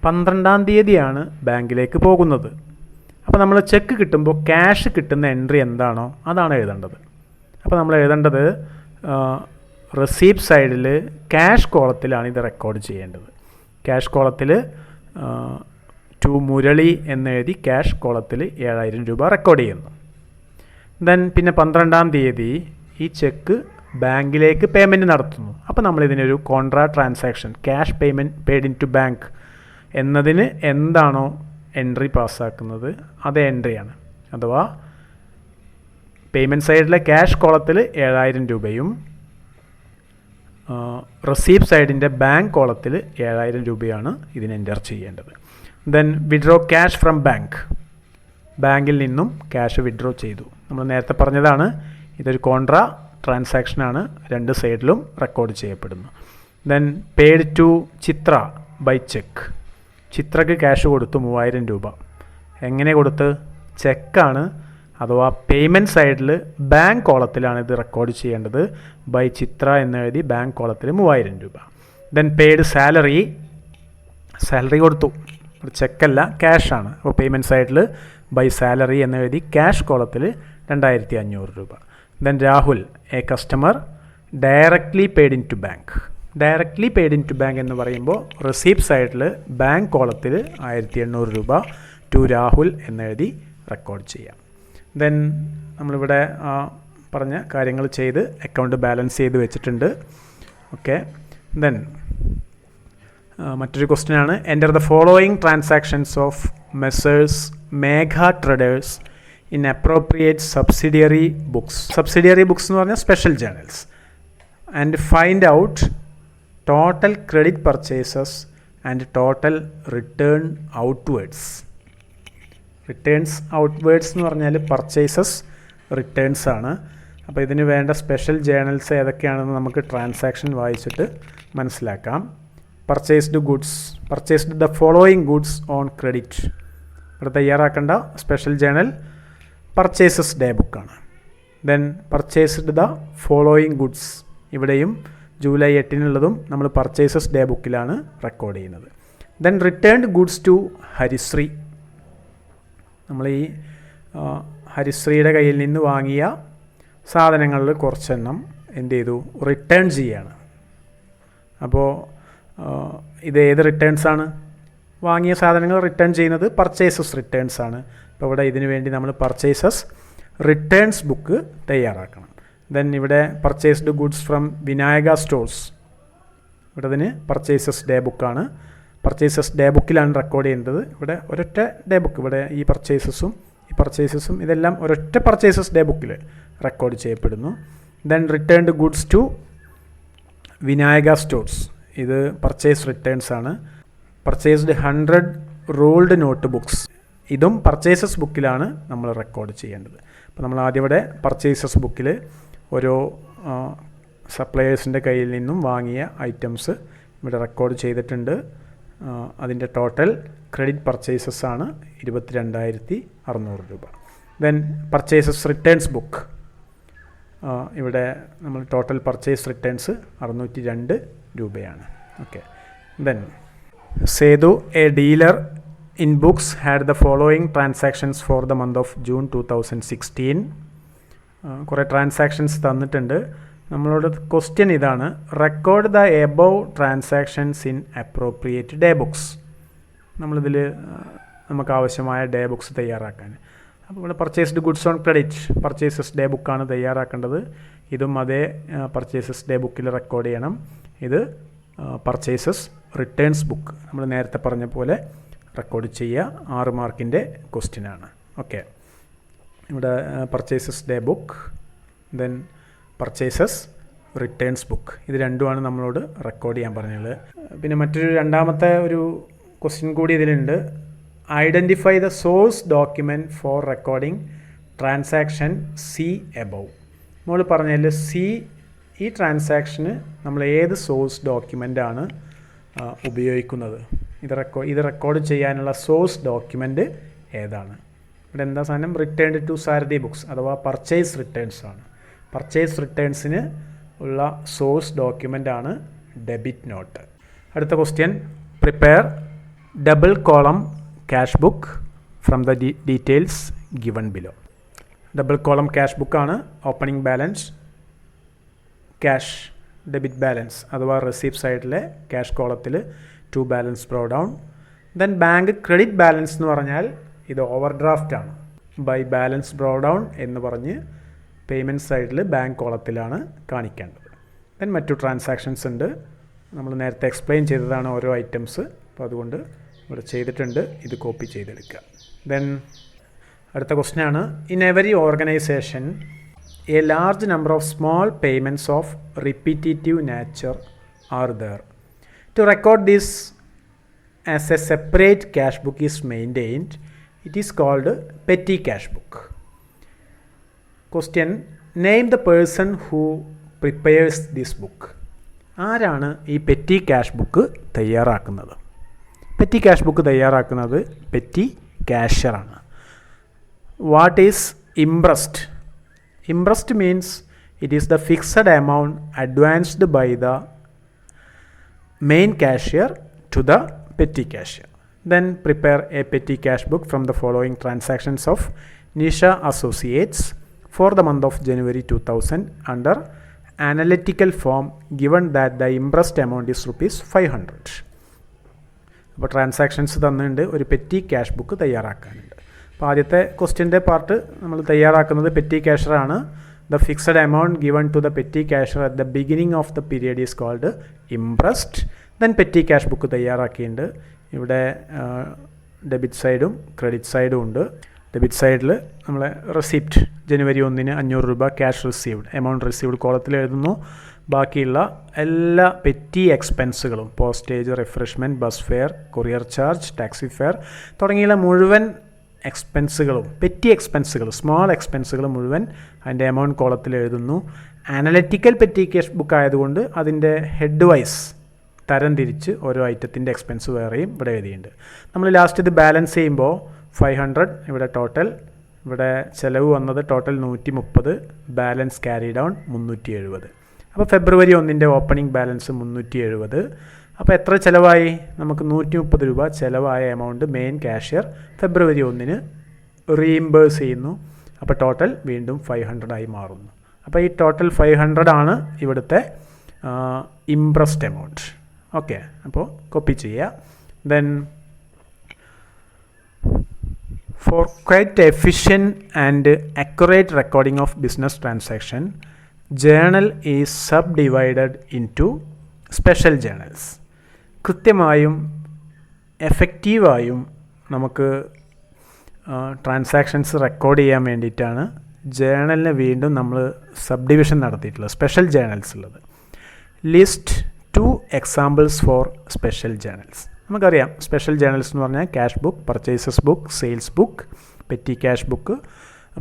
12-ാം തീയതിയാണ് ബാങ്കിലേക്ക് പോകുന്നത്. അപ്പോൾ നമ്മൾ ചെക്ക് കിട്ടുമ്പോൾ ക്യാഷ് കിട്ടുന്ന എൻട്രി എന്താണോ അതാണ് എഴുതേണ്ടത്. അപ്പോൾ നമ്മൾ എഴുതേണ്ടത് റെസീപ്റ്റ് സൈഡിൽ ക്യാഷ് കോളത്തിലാണ് ഇത് റെക്കോർഡ് ചെയ്യേണ്ടത്. ക്യാഷ് കോളത്തിൽ ടു മുരളി എന്നെഴുതി ക്യാഷ് കോളത്തിൽ 7000 രൂപ റെക്കോർഡ് ചെയ്യുന്നു. ദെൻ പിന്നെ 12-ാം തീയതി ഈ ചെക്ക് ബാങ്കിലേക്ക് പേയ്മെൻറ്റ് നടത്തുന്നു. അപ്പോൾ നമ്മളിതിനൊരു contra transaction, cash payment paid in to bank എന്നതിന് എന്താണോ എൻട്രി പാസ്സാക്കുന്നത് അത് എൻട്രിയാണ്. അഥവാ പേയ്മെൻറ്റ് സൈഡിലെ ക്യാഷ് കോളത്തിൽ 7000 രൂപയും റിസീപ്റ്റ് സൈഡിൻ്റെ ബാങ്ക് കോളത്തിൽ 7000 രൂപയാണ് ഇതിന് എൻ്റർ ചെയ്യേണ്ടത്. Then withdraw cash from bank, ബാങ്കിൽ നിന്നും ക്യാഷ് വിഡ്രോ ചെയ്തു. നമ്മൾ നേരത്തെ പറഞ്ഞതാണ് ഇതൊരു കോൺട്രാ ട്രാൻസാക്ഷനാണ്, രണ്ട് സൈഡിലും റെക്കോർഡ് ചെയ്യപ്പെടുന്നു. Then paid to Chitra by cheque, ചിത്രക്ക് ക്യാഷ് കൊടുത്തു 3000 രൂപ. എങ്ങനെ കൊടുത്ത്? ചെക്കാണ്, അഥവാ പേയ്മെൻറ്റ് സൈഡിൽ ബാങ്ക് കോളത്തിലാണ് ഇത് റെക്കോർഡ് ചെയ്യേണ്ടത്. ബൈ ചിത്ര എന്നെഴുതി ബാങ്ക് കോളത്തിൽ 3000 രൂപ. ദെൻ പെയ്ഡ് സാലറി, സാലറി കൊടുത്തു, ചെക്കല്ല ക്യാഷാണ്. അപ്പോൾ പേയ്മെൻറ്റ് സൈഡിൽ ബൈ സാലറി എന്നെഴുതി ക്യാഷ് കോളത്തിൽ 2500 രൂപ. Then Rahul a customer directly paid in to bank, directly paid in to bank എന്ന് പറയുമ്പോൾ റിസീപ്റ്റ് സൈഡിൽ ബാങ്ക് കോളത്തിൽ 1800 രൂപ ടു രാഹുൽ എന്നെഴുതി റെക്കോർഡ് ചെയ്യാം. ദെൻ നമ്മളിവിടെ പറഞ്ഞ കാര്യങ്ങൾ ചെയ്ത് അക്കൗണ്ട് ബാലൻസ് ചെയ്ത് വെച്ചിട്ടുണ്ട്. ഓക്കെ, ദെൻ മറ്റൊരു ക്വസ്റ്റ്യൻ ആണ്, enter the following transactions of Messrs Megha traders in appropriate subsidiary books. Subsidiary books എന്ന് പറഞ്ഞാൽ special journals. And find out total credit purchases and total return outwards. Returns outwards എന്ന് പറഞ്ഞാൽ purchases returns ആണ്. അപ്പോൾ ഇതിന് വേണ്ട സ്പെഷ്യൽ ജേണൽസ് ഏതൊക്കെയാണെന്ന് നമുക്ക് ട്രാൻസാക്ഷൻ വായിച്ചിട്ട് മനസ്സിലാക്കാം. Purchased goods, purchased the following goods on credit. ഇവിടെ തയ്യാറാക്കേണ്ട സ്പെഷ്യൽ ജേണൽ പർച്ചേസസ് ഡേ ബുക്കാണ്. Then purchased the following goods, ഇവിടെയും ജൂലൈ 8 നമ്മൾ പർച്ചേസസ് ഡേ ബുക്കിലാണ് റെക്കോർഡ് ചെയ്യുന്നത്. ദെൻ റിട്ടേൺഡ് ഗുഡ്സ് ടു ഹരിശ്രീ, നമ്മൾ ഈ ഹരിശ്രീയുടെ കയ്യിൽ നിന്ന് വാങ്ങിയ സാധനങ്ങളിൽ കുറച്ചെണ്ണം എന്ത് ചെയ്തു? റിട്ടേൺ ചെയ്യുകയാണ്. അപ്പോൾ ഇത് ഏത് റിട്ടേൺസാണ്? വാങ്ങിയ സാധനങ്ങൾ റിട്ടേൺ ചെയ്യുന്നത് പർച്ചേസസ് റിട്ടേൺസ് ആണ്. അപ്പോൾ ഇവിടെ ഇതിനു വേണ്ടി നമ്മൾ പർച്ചേസസ് റിട്ടേൺസ് ബുക്ക് തയ്യാറാക്കണം. ദെൻ ഇവിടെ purchased goods from Vinayaka stores, ഇവിടെ ഇതിന് പർച്ചേസസ് ഡേ ബുക്കാണ്. പർച്ചേസസ് ഡേ ബുക്കിലാണ് റെക്കോർഡ് ചെയ്യേണ്ടത്. ഇവിടെ ഒരൊറ്റ ഡേ ബുക്ക്, ഇവിടെ ഈ പർച്ചേസസും ഇതെല്ലാം ഒരൊറ്റ പർച്ചേസസ് ഡേ ബുക്കിൽ റെക്കോർഡ് ചെയ്യപ്പെടുന്നു. Then returned goods to Vinayaka stores, ഇത് പർച്ചേസ് റിട്ടേൺസ് ആണ്. പർച്ചേസ്ഡ് 100 റൂൾഡ് നോട്ട് ബുക്സ്, ഇതും പർച്ചേസസ് ബുക്കിലാണ് നമ്മൾ റെക്കോർഡ് ചെയ്യേണ്ടത്. അപ്പോൾ നമ്മൾ ആദ്യം ഇവിടെ പർച്ചേസസ് ബുക്കിൽ ഓരോ സപ്ലയേഴ്സിൻ്റെ കയ്യിൽ നിന്നും വാങ്ങിയ ഐറ്റംസ് ഇവിടെ റെക്കോർഡ് ചെയ്തിട്ടുണ്ട്. അതിൻ്റെ ടോട്ടൽ ക്രെഡിറ്റ് പർച്ചേസസ് ആണ് 22,600 രൂപ. ദെൻ പർച്ചേസസ് റിട്ടേൺസ് ബുക്ക്, ഇവിടെ നമ്മൾ ടോട്ടൽ പർച്ചേസ് റിട്ടേൺസ് 602 രൂപയാണ്. Okay, then Sethu a dealer in books had the following transactions for the month of June 2016. കുറേ ട്രാൻസാക്ഷൻസ് തന്നിട്ടുണ്ട്. നമ്മളോട് ക്വസ്റ്റ്യൻ ഇതാണ്, record the above transactions in appropriate day books. നമ്മളിതിൽ നമുക്ക് ആവശ്യമായ ഡേ ബുക്സ് തയ്യാറാക്കാൻ. അപ്പോൾ ഇവിടെ purchased goods on credit purchases day ബുക്കാണ് തയ്യാറാക്കേണ്ടത്. ഇതും അതേ പർച്ചേസസ് ഡേ ബുക്കിൽ റെക്കോർഡ് ചെയ്യണം. ഇത് പർച്ചേസസ് റിട്ടേൺസ് ബുക്ക് നമ്മൾ നേരത്തെ പറഞ്ഞ പോലെ റെക്കോർഡ് ചെയ്യുക. 6 മാർക്കിൻ്റെ ക്വസ്റ്റ്യനാണ്. ഓക്കെ, ഇവിടെ purchases day book, then purchases returns book, ഇത് രണ്ടുമാണ് നമ്മളോട് റെക്കോർഡ് ചെയ്യാൻ പറഞ്ഞത്. പിന്നെ മറ്റൊരു രണ്ടാമത്തെ ഒരു ക്വസ്റ്റ്യൻ കൂടി ഇതിലുണ്ട്, identify the source document for recording transaction C above. നമ്മൾ പറഞ്ഞതിൽ സി, ഈ ട്രാൻസാക്ഷന് നമ്മൾ ഏത് സോഴ്സ് ഡോക്യുമെൻ്റാണ് ഉപയോഗിക്കുന്നത്, ഇത് റെക്കോർഡ് ചെയ്യാനുള്ള സോഴ്സ് ഡോക്യുമെൻ്റ് ഏതാണ്? ഇവിടെ എന്താ സാധനം? റിട്ടേൺഡ് ടു സാരഥി ബുക്സ് അഥവാ പർച്ചേസ് റിട്ടേൺസ് ആണ്. പർച്ചേസ് റിട്ടേൺസിന് ഉള്ള സോഴ്സ് ഡോക്യുമെൻ്റ് ആണ് ഡെബിറ്റ് നോട്ട്. അടുത്ത question, prepare double column cash book from the details given below. Double column cash ബുക്കാണ്. Opening balance, cash, debit balance അഥവാ റിസീപ്റ്റ് സൈഡിലെ ക്യാഷ് കോളത്തിൽ to balance brought down. Then bank credit balance എന്ന് പറഞ്ഞാൽ ഇത് overdraft ആണ്. By balance brought down എന്ന് പറഞ്ഞ് പേയ്മെൻറ്റ് സൈഡിൽ ബാങ്ക് കോളത്തിലാണ് കാണിക്കേണ്ടത്. ദെൻ മറ്റു ട്രാൻസാക്ഷൻസ് ഉണ്ട്, നമ്മൾ നേരത്തെ എക്സ്പ്ലെയിൻ ചെയ്തതാണ് ഓരോ ഐറ്റംസ്. അപ്പോൾ അതുകൊണ്ട് ഇവിടെ ചെയ്തിട്ടുണ്ട്. ഇത് കോപ്പി ചെയ്തെടുക്കുക. ദെൻ അടുത്ത ക്വസ്റ്റ്യനാണ്, in every organisation a large number of small payments of repetitive nature are there. To record this as a separate cash book is maintained. It is called petty cash book. Question, name the person who prepares this book. ആരാണ് ഈ petty cash book തയ്യാറാക്കുന്നത്? Petty cash book തയ്യാറാക്കുന്നത് petty ക്യാഷ്യറാണ്. What is imprest? Imprest means it is the fixed amount advanced by the main cashier to the petty cashier. Then prepare a petty cash book from the following transactions of Nisha Associates for the month of January 2000 under analytical form given that the impressed amount is ₹500. അപ്പോൾ transactions തന്നിട്ടുണ്ട്, ഒരു petty cash book തയ്യാറാക്കാനുണ്ട്. അപ്പോൾ ആദ്യത്തെ ക്വസ്റ്റ്യൻ്റെ part നമ്മൾ തയ്യാറാക്കുന്നത് petty ക്യാഷറാണ്. The fixed amount given to the petty cashier at the beginning of the period is called imprest. Then petty cash book തയ്യാറാക്കിയിട്ടുണ്ട്. ഇവിടെ ഡെബിറ്റ് സൈഡും ക്രെഡിറ്റ് സൈഡും ഉണ്ട്. ഡെബിറ്റ് സൈഡിൽ നമ്മളെ റെസിപ്റ്റ് ജനുവരി 1 ₹500 ക്യാഷ് റിസീവ്ഡ്, എമൗണ്ട് റിസീവ്ഡ് കോളത്തിൽ എഴുതുന്നു. ബാക്കിയുള്ള എല്ലാ പെറ്റി എക്സ്പെൻസുകളും postage, refreshment, bus fare, courier charge, taxi fare തുടങ്ങിയുള്ള മുഴുവൻ എക്സ്പെൻസുകളും പെറ്റി എക്സ്പെൻസുകൾ, സ്മോൾ എക്സ്പെൻസുകൾ മുഴുവൻ അതിൻ്റെ എമൗണ്ട് കോളത്തിൽ എഴുതുന്നു. അനലറ്റിക്കൽ പെറ്റി ക്യാഷ് ബുക്ക് ആയതുകൊണ്ട് അതിൻ്റെ ഹെഡ് വൈസ് തരം തിരിച്ച് ഓരോ ഐറ്റത്തിൻ്റെ എക്സ്പെൻസ് വേറെയും ഇവിടെ എഴുതിയിട്ടുണ്ട്. നമ്മൾ ലാസ്റ്റ് ഇത് ബാലൻസ് ചെയ്യുമ്പോൾ 500 ഇവിടെ ടോട്ടൽ, ഇവിടെ ചിലവ് വന്നത് ടോട്ടൽ 130, ബാലൻസ് ക്യാരി ഡൗൺ 370. അപ്പോൾ ഫെബ്രുവരി 1 ഓപ്പണിംഗ് ബാലൻസ് 370. അപ്പോൾ എത്ര ചിലവായി? നമുക്ക് ₹130 ചിലവായ എമൗണ്ട് മെയിൻ കാഷ്യർ ഫെബ്രുവരി 1 റീഇംബേഴ്സ് ചെയ്യുന്നു. അപ്പോൾ ടോട്ടൽ വീണ്ടും 500 ആയി മാറുന്നു. അപ്പോൾ ഈ ടോട്ടൽ 500 ആണ് ഇവിടുത്തെ ഇംപ്രസ്ഡ് എമൗണ്ട്. ഓക്കെ, അപ്പോൾ കോപ്പി ചെയ്യുക. Then for quite efficient and accurate recording of business transaction, journal is subdivided into special journals. കൃത്യമായും എഫക്റ്റീവായും നമുക്ക് ട്രാൻസാക്ഷൻസ് റെക്കോർഡ് ചെയ്യാൻ വേണ്ടിയിട്ടാണ് ജേണലിന് വീണ്ടും നമ്മൾ സബ് ഡിവിഷൻ നടത്തിയിട്ടുള്ളത്, സ്പെഷ്യൽ ജേണൽസ് ഉള്ളത്. List 2 examples for special journals. നമുക്കറിയാം സ്പെഷ്യൽ ജേണൽസ് എന്ന് പറഞ്ഞാൽ cash book, purchases book, sales book, petty cash book,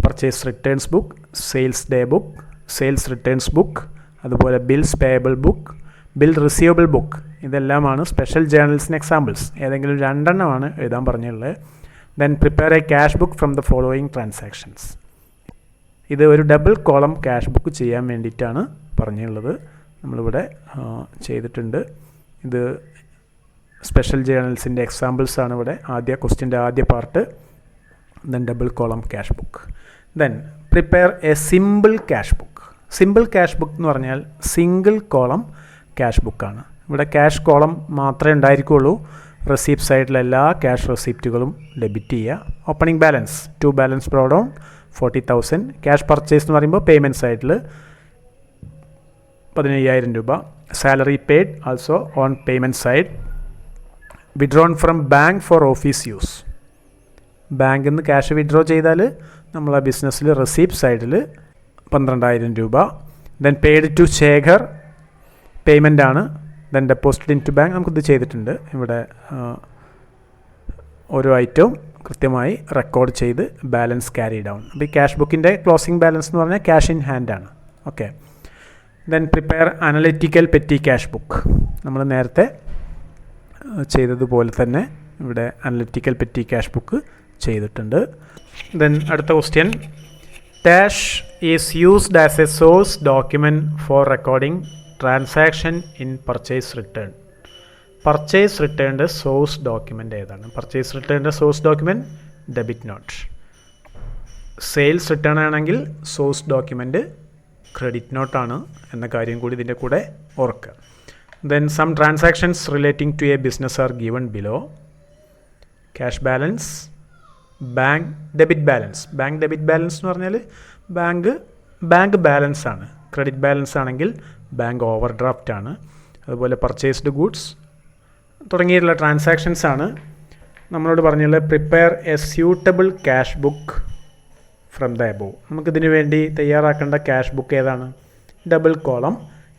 purchase returns book, sales day book, sales returns book, അതുപോലെ bills payable book, bill receivable book. ഇതെല്ലാമാണ് special ജേണൽസിന് examples. ഏതെങ്കിലും 2 എണ്ണമാണ് എഴുതാൻ പറഞ്ഞുള്ളത്. Then prepare a cash book from the following transactions. ഇത് ഒരു double column cash book ചെയ്യാൻ വേണ്ടിയിട്ടാണ് പറഞ്ഞുള്ളത്. നമ്മളിവിടെ ചെയ്തിട്ടുണ്ട്. ഇത് സ്പെഷ്യൽ ജേണൽസിൻ്റെ എക്സാമ്പിൾസാണ് ഇവിടെ ക്വസ്റ്റ്യൻ്റെ ആദ്യ part. Then double column cash book. Then prepare A simple cash book. Simple cash book എന്ന് പറഞ്ഞാൽ സിംഗിൾ കോളം ക്യാഷ് ബുക്കാണ്. ഇവിടെ ക്യാഷ് കോളം മാത്രമേ ഉണ്ടായിരിക്കുള്ളൂ. റെസിപ്റ്റ് സൈഡിലെ എല്ലാ ക്യാഷ് റെസിപ്റ്റുകളും ഡെബിറ്റ് ചെയ്യുക. Opening balance to balance brought down 40,000. Cash purchase എന്ന് പറയുമ്പോൾ പേയ്മെൻറ്റ് സൈഡിൽ 15,000 രൂപ. Salary paid also on payment side. Withdrawn from bank for office use. ബാങ്കിൽ നിന്ന് ക്യാഷ് വിഡ്രോ ചെയ്താൽ നമ്മളെ ബിസിനസ്സിൽ റെസിപ്റ്റ് സൈഡിൽ 12,000 രൂപ. Then paid to Shekhar payment ആണ്. Then deposit in to bank നമുക്കിത് ചെയ്തിട്ടുണ്ട്. ഇവിടെ ഓരോ ഐറ്റവും കൃത്യമായി റെക്കോർഡ് ചെയ്ത് ബാലൻസ് ക്യാരി ഡൗൺ. അപ്പോൾ ഈ ക്യാഷ് ബുക്കിൻ്റെ ക്ലോസിംഗ് ബാലൻസ് എന്ന് പറഞ്ഞാൽ ക്യാഷ് ഇൻ ഹാൻഡാണ്. Okay. Then prepare analytical petty cash book. നമ്മൾ നേരത്തെ ചെയ്തതുപോലെ തന്നെ ഇവിടെ അനലിറ്റിക്കൽ പെറ്റി ക്യാഷ് ബുക്ക് ചെയ്തിട്ടുണ്ട്. ദെൻ അടുത്ത question, dash is used as a source document for recording transaction in purchase return. Purchase റിട്ടേണിൻ്റെ സോഴ്സ് ഡോക്യുമെൻ്റ് ഏതാണ്? പർച്ചേസ് റിട്ടേണിൻ്റെ source document debit note. Sales return ആണെങ്കിൽ സോഴ്സ് ഡോക്യുമെൻറ്റ് ക്രെഡിറ്റ് നോട്ടാണ് എന്ന കാര്യം കൂടി ഇതിൻ്റെ കൂടെ ഓർക്കുക. Then some transactions relating to A business are given below. Cash balance, bank debit balance. Bank debit balance എന്ന് പറഞ്ഞാൽ ബാങ്ക് ബാലൻസ് ആണ്. ക്രെഡിറ്റ് ബാലൻസ് ആണെങ്കിൽ ബാങ്ക് ഓവർ ഡ്രാഫ്റ്റ് ആണ്. അതുപോലെ പർച്ചേസ്ഡ് ഗൂഡ്സ് തുടങ്ങിയിട്ടുള്ള ട്രാൻസാക്ഷൻസ് ആണ് നമ്മളോട് പറഞ്ഞുള്ളത് prepare a suitable cash book from the above. നമുക്കിതിനു വേണ്ടി തയ്യാറാക്കേണ്ട ക്യാഷ് ബുക്ക് ഏതാണ്? ഡബിൾ കോളം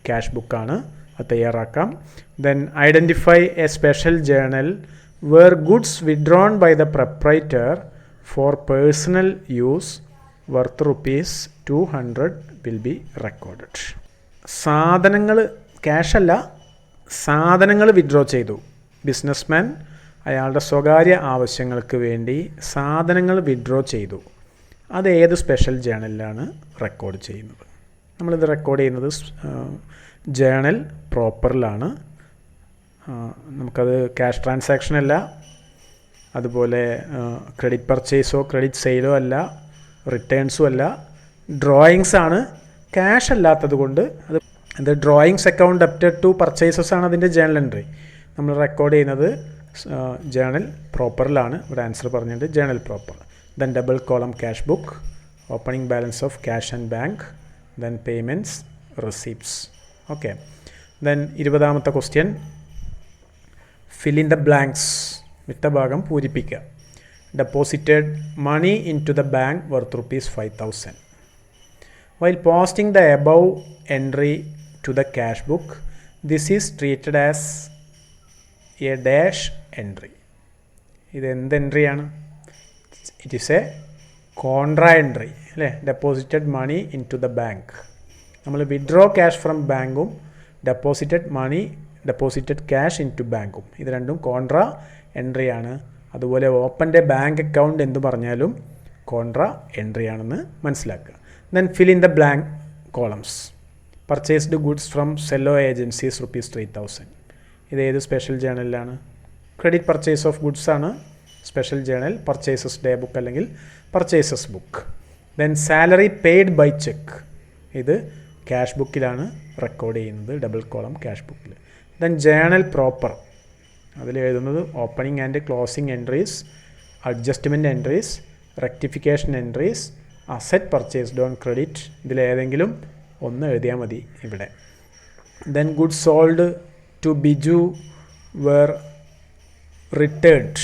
ക്യാഷ് ബുക്കാണ്, അത് തയ്യാറാക്കാം. Then identify a special journal where goods withdrawn by the proprietor for personal use worth ₹200 will be recorded. സാധനങ്ങൾ, ക്യാഷല്ല, സാധനങ്ങൾ withdraw ചെയ്തു. ബിസിനസ്മാൻ അയാളുടെ സ്വകാര്യ ആവശ്യങ്ങൾക്ക് വേണ്ടി സാധനങ്ങൾ വിഡ്രോ ചെയ്തു. അത് ഏത് സ്പെഷ്യൽ ജേണലിലാണ് റെക്കോർഡ് ചെയ്യുന്നത്? നമ്മളിത് റെക്കോർഡ് ചെയ്യുന്നത് ജേണൽ പ്രോപ്പറിലാണ്. നമുക്കത് ക്യാഷ് ട്രാൻസാക്ഷൻ അല്ല, അതുപോലെ ക്രെഡിറ്റ് പർച്ചേസോ ക്രെഡിറ്റ് സെയിലോ അല്ല, റിട്ടേൺസും അല്ല, ഡ്രോയിങ്സ് ആണ്. ക്യാഷ് അല്ലാത്തത് കൊണ്ട് അത് drawings account debtor to purchases ആണ് അതിൻ്റെ ജേണൽ എൻട്രി. നമ്മൾ റെക്കോർഡ് ചെയ്യുന്നത് ജേണൽ പ്രോപ്പറിലാണ്. ഇവിടെ ആൻസർ പറഞ്ഞിട്ടുണ്ട് journal proper. Then double column cash book, opening balance of cash and bank, then payments, receipts. Okay. Then 20ാമത്തെ question, fill in the blanks, വിട്ട ഭാഗം പൂരിപ്പിക്കുക. Deposited money in to the bank worth ₹5,000. While posting the above entry to the cash book, this is treated as a dash entry. ഇത് എന്ത് എൻട്രിയാണ്? It is a contra entry അല്ലേ? Deposited money in to the bank. നമ്മൾ withdraw cash from ബാങ്കും deposited cash in to ബാങ്കും, ഇത് രണ്ടും contra എൻട്രിയാണ്. അതുപോലെ ഓപ്പൻ്റെ ബാങ്ക് അക്കൗണ്ട് എന്ത് പറഞ്ഞാലും കോൺട്രാ എൻട്രിയാണെന്ന് മനസ്സിലാക്കുക. Then fill in the blank columns. Purchased goods from cello agencies ₹3,000. ഇത് ഏത് സ്പെഷ്യൽ ജേണലിലാണ്? ക്രെഡിറ്റ് പർച്ചേസ് ഓഫ് ഗുഡ്സ് ആണ് special journal, purchases day book അല്ലെങ്കിൽ purchases book. Then salary paid by cheque, ഇത് cash ബുക്കിലാണ് റെക്കോർഡ് ചെയ്യുന്നത്, double column cash ബുക്കിൽ. Then journal proper, അതിൽ എഴുതുന്നത് opening and closing entries, adjustment entries, rectification entries, asset purchased on credit, ഇതിലേതെങ്കിലും ഒന്ന് എഴുതിയാൽ മതി ഇവിടെ. Then goods sold to Biju were returned.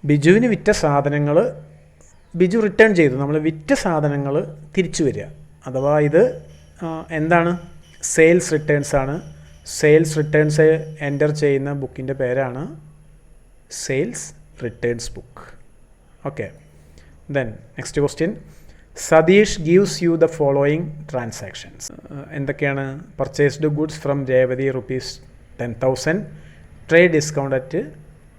ബിജുവിന് വിറ്റ സാധനങ്ങൾ ബിജു റിട്ടേൺ ചെയ്തു. നമ്മൾ വിറ്റ സാധനങ്ങൾ തിരിച്ചു വരിക, അഥവാ ഇത് എന്താണ്? സെയിൽസ് റിട്ടേൺസ് ആണ്. സെയിൽസ് റിട്ടേൺസ് എൻ്റർ ചെയ്യുന്ന ബുക്കിൻ്റെ പേരാണ് sales returns book. Okay. Then next question, Sadish gives you the following transactions. എന്തൊക്കെയാണ്? Purchased goods from Revathi ₹10,000, trade discount at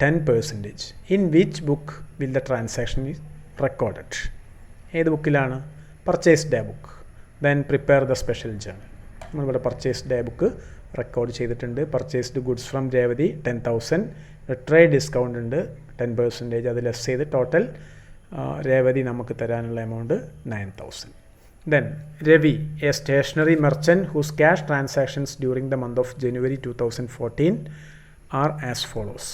10%. In which book will the transaction is recorded? ഏത് ബുക്കിലാണ്? Purchase day book. Then prepare the special journal. നമ്മളിവിടെ purchase day book record ചെയ്തിട്ടുണ്ട്. Purchased goods from Revathi 10,000, trade discount ഉണ്ട് 10%, അത് less ചെയ്ത് total Revathi നമുക്ക് തരാനുള്ള amount 9,000. Then Ravi, a stationery merchant whose cash transactions during the month of January 2014 R as follows.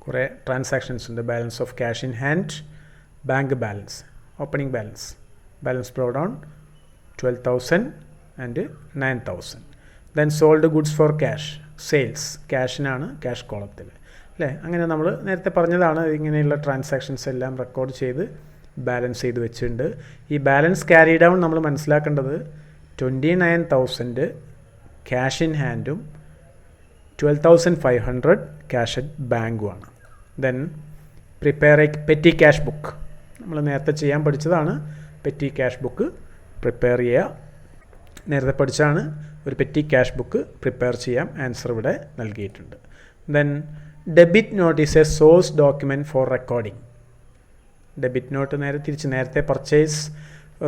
കുറേ transactions ഉണ്ട്. Balance of cash in hand, bank balance, opening balance, balance brought down 12,000 and 9,000. Then sold goods for cash, sales, ക്യാഷിനാണ് cash കോളത്തിൽ അല്ലേ? അങ്ങനെ നമ്മൾ നേരത്തെ പറഞ്ഞതാണ്. ഇങ്ങനെയുള്ള ട്രാൻസാക്ഷൻസ് എല്ലാം റെക്കോർഡ് ചെയ്ത് ബാലൻസ് ചെയ്ത് വെച്ചിട്ടുണ്ട്. ഈ ബാലൻസ് ക്യാരി ഡൗൺ നമ്മൾ മനസ്സിലാക്കേണ്ടത് 29,000 ക്യാഷ് ഇൻ ഹാൻഡും 12,500 ക്യാഷ് അറ്റ് ബാങ്കുമാണ്. Then prepare a petty cash book, നമ്മൾ നേരത്തെ ചെയ്യാൻ പഠിച്ചതാണ്. പെറ്റി ക്യാഷ് ബുക്ക് പ്രിപ്പയർ ചെയ്യുക, നേരത്തെ പഠിച്ചാണ്. ഒരു പെറ്റി ക്യാഷ് ബുക്ക് പ്രിപ്പയർ ചെയ്യാം. ആൻസർ ഇവിടെ നൽകിയിട്ടുണ്ട്. Then debit note is a source document for recording. Debit note നേരത്തെ പർച്ചേസ്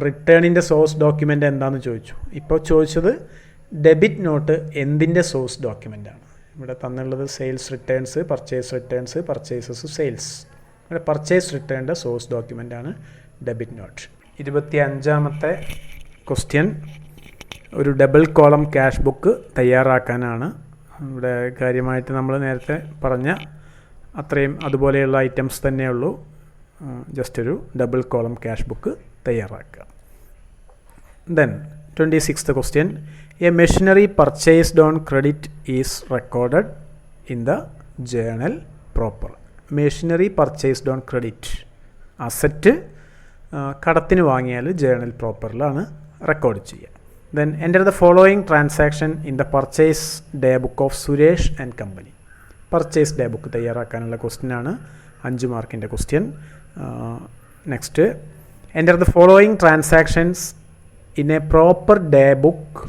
റിട്ടേണിൻ്റെ സോഴ്സ് ഡോക്യുമെൻ്റ് എന്താണെന്ന് ചോദിച്ചു. ഇപ്പോൾ ചോദിച്ചത് ഡെബിറ്റ് നോട്ട് എന്തിൻ്റെ സോഴ്സ് ഡോക്യുമെൻ്റാണ്? ഇവിടെ തന്നുള്ളത് sales returns, purchase returns, purchases, sales. ഇവിടെ പർച്ചേസ് റിട്ടേണിൻ്റെ സോഴ്സ് ഡോക്യുമെൻ്റാണ് ഡെബിറ്റ് നോട്ട്. 25ാമത്തെ ക്വസ്റ്റ്യൻ, ഒരു ഡബിൾ കോളം ക്യാഷ് ബുക്ക് തയ്യാറാക്കാനാണ്. ഇവിടെ കാര്യമായിട്ട് നമ്മൾ നേരത്തെ പറഞ്ഞ അത്രയും അതുപോലെയുള്ള ഐറ്റംസ് തന്നെയുള്ളൂ. ജസ്റ്റ് ഒരു ഡബിൾ കോളം ക്യാഷ് ബുക്ക് തയ്യാറാക്കുക. Then 26th question, a machinery purchased on credit is recorded in the journal proper. Machinery purchased on credit, asset കടത്തിന് വാങ്ങിയാൽ ജേണൽ പ്രോപ്പറിലാണ് റെക്കോർഡ് ചെയ്യുക. Then enter the following transaction in the purchase day book of Suresh and company. Purchase day book തയ്യാറാക്കാനുള്ള ക്വസ്റ്റ്യനാണ്, 5 മാർക്കിൻ്റെ question. Next, enter the following transactions in a proper day book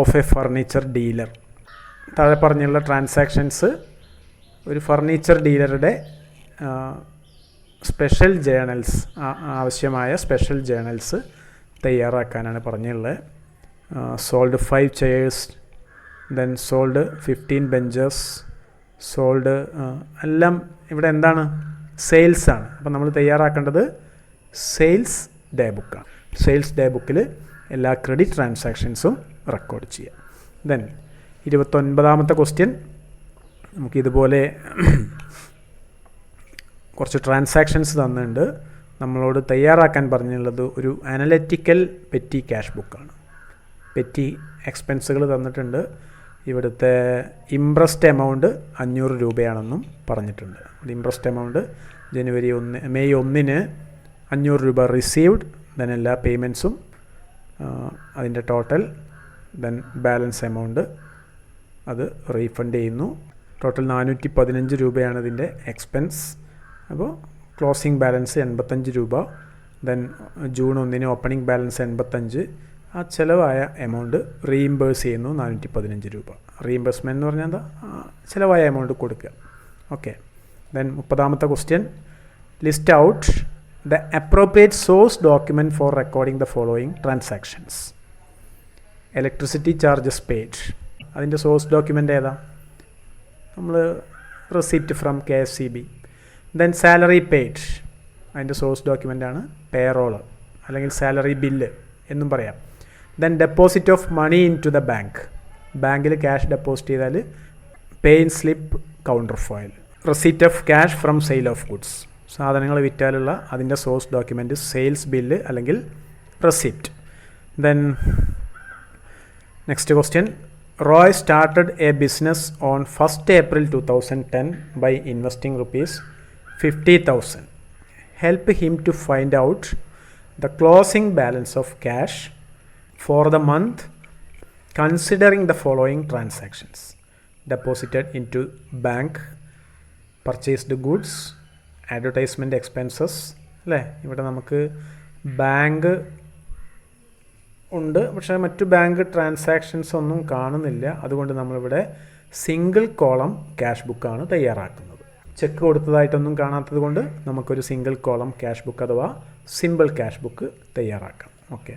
of a furniture dealer. താഴെ പറഞ്ഞുള്ള transactions ഒരു furniture ഡീലറുടെ special journals, ആവശ്യമായ special journals തയ്യാറാക്കാനാണ് പറഞ്ഞുള്ളത്. Sold 5 chairs, then sold 15 benches, sold എല്ലാം ഇവിടെ എന്താണ്, സെയിൽസ് ആണ്. അപ്പം നമ്മൾ തയ്യാറാക്കേണ്ടത് സെയിൽസ് ഡേ ബുക്കാണ്. സെയിൽസ് ഡേ ബുക്കിൽ എല്ലാ ക്രെഡിറ്റ് ട്രാൻസാക്ഷൻസും റെക്കോർഡ് ചെയ്യാം. ദെൻ 29ാമത്തെ ക്വസ്റ്റ്യൻ, നമുക്കിതുപോലെ കുറച്ച് ട്രാൻസാക്ഷൻസ് തന്നിട്ടുണ്ട്. നമ്മളോട് തയ്യാറാക്കാൻ പറഞ്ഞുള്ളത് ഒരു അനലറ്റിക്കൽ പെറ്റി ക്യാഷ് ബുക്കാണ്. പെറ്റി എക്സ്പെൻസുകൾ തന്നിട്ടുണ്ട്. ഇവിടുത്തെ ഇംപ്രസ്ഡ് എമൗണ്ട് 500 രൂപയാണെന്നും പറഞ്ഞിട്ടുണ്ട്. ഇംപ്രസ്ഡ് എമൗണ്ട് മെയ് 1 500 രൂപ റിസീവ്ഡ്, ദെൻ എല്ലാ പേയ്മെൻറ്റ്സും അതിൻ്റെ ടോട്ടൽ, ദെൻ ബാലൻസ് എമൗണ്ട് അത് റീഫണ്ട് ചെയ്യുന്നു. ടോട്ടൽ 415 രൂപയാണ് ഇതിൻ്റെ എക്സ്പെൻസ്. അപ്പോൾ ക്ലോസിംഗ് ബാലൻസ് 85 രൂപ, ദെൻ ജൂൺ 1 ഓപ്പണിംഗ് ബാലൻസ് 85. ആ ചിലവായ എമൗണ്ട് റീഇംബേഴ്സ് ചെയ്യുന്നു 415 രൂപ. റീഇംബേഴ്സ്മെൻറ്റ് എന്ന് പറഞ്ഞാൽ എന്താ, ചിലവായ എമൗണ്ട് കൊടുക്കുക. ഓക്കെ. ദെൻ 30ാമത്തെ question, list out the appropriate source document for recording the following transactions. Electricity charges paid, അതിൻ്റെ സോഴ്സ് ഡോക്യുമെൻ്റ് ഏതാ, നമ്മൾ receipt from KSCB. Then salary paid, അതിൻ്റെ സോഴ്സ് ഡോക്യുമെൻ്റാണ് പേറോള് അല്ലെങ്കിൽ സാലറി ബില്ല് എന്നും പറയാം. Then deposit of money in to the bank, ബാങ്കിൽ cash deposit ചെയ്താൽ pay in slip counter foil. Receipt of cash from sale of goods, സാധനങ്ങൾ വിറ്റാലുള്ള അതിൻ്റെ source document sales bill അല്ലെങ്കിൽ receipt. Then next question, Roy started A business on 1st April 2010 by investing ₹50,000. Help him to find out the closing balance of cash for the month considering the following transactions: deposited into bank, purchased goods, advertisement expenses. അല്ലേ, ഇവിടെ നമുക്ക് bank ഉണ്ട്, പക്ഷേ മറ്റു bank transactions ഒന്നും കാണുന്നില്ല. അതുകൊണ്ട് നമ്മളിവിടെ സിംഗിൾ കോളം ക്യാഷ് ബുക്കാണ് തയ്യാറാക്കുന്നത്. ചെക്ക് കൊടുത്തതായിട്ടൊന്നും കാണാത്തത് കൊണ്ട് നമുക്കൊരു സിംഗിൾ കോളം ക്യാഷ് ബുക്ക് അഥവാ സിമ്പിൾ ക്യാഷ് ബുക്ക് തയ്യാറാക്കാം. Okay.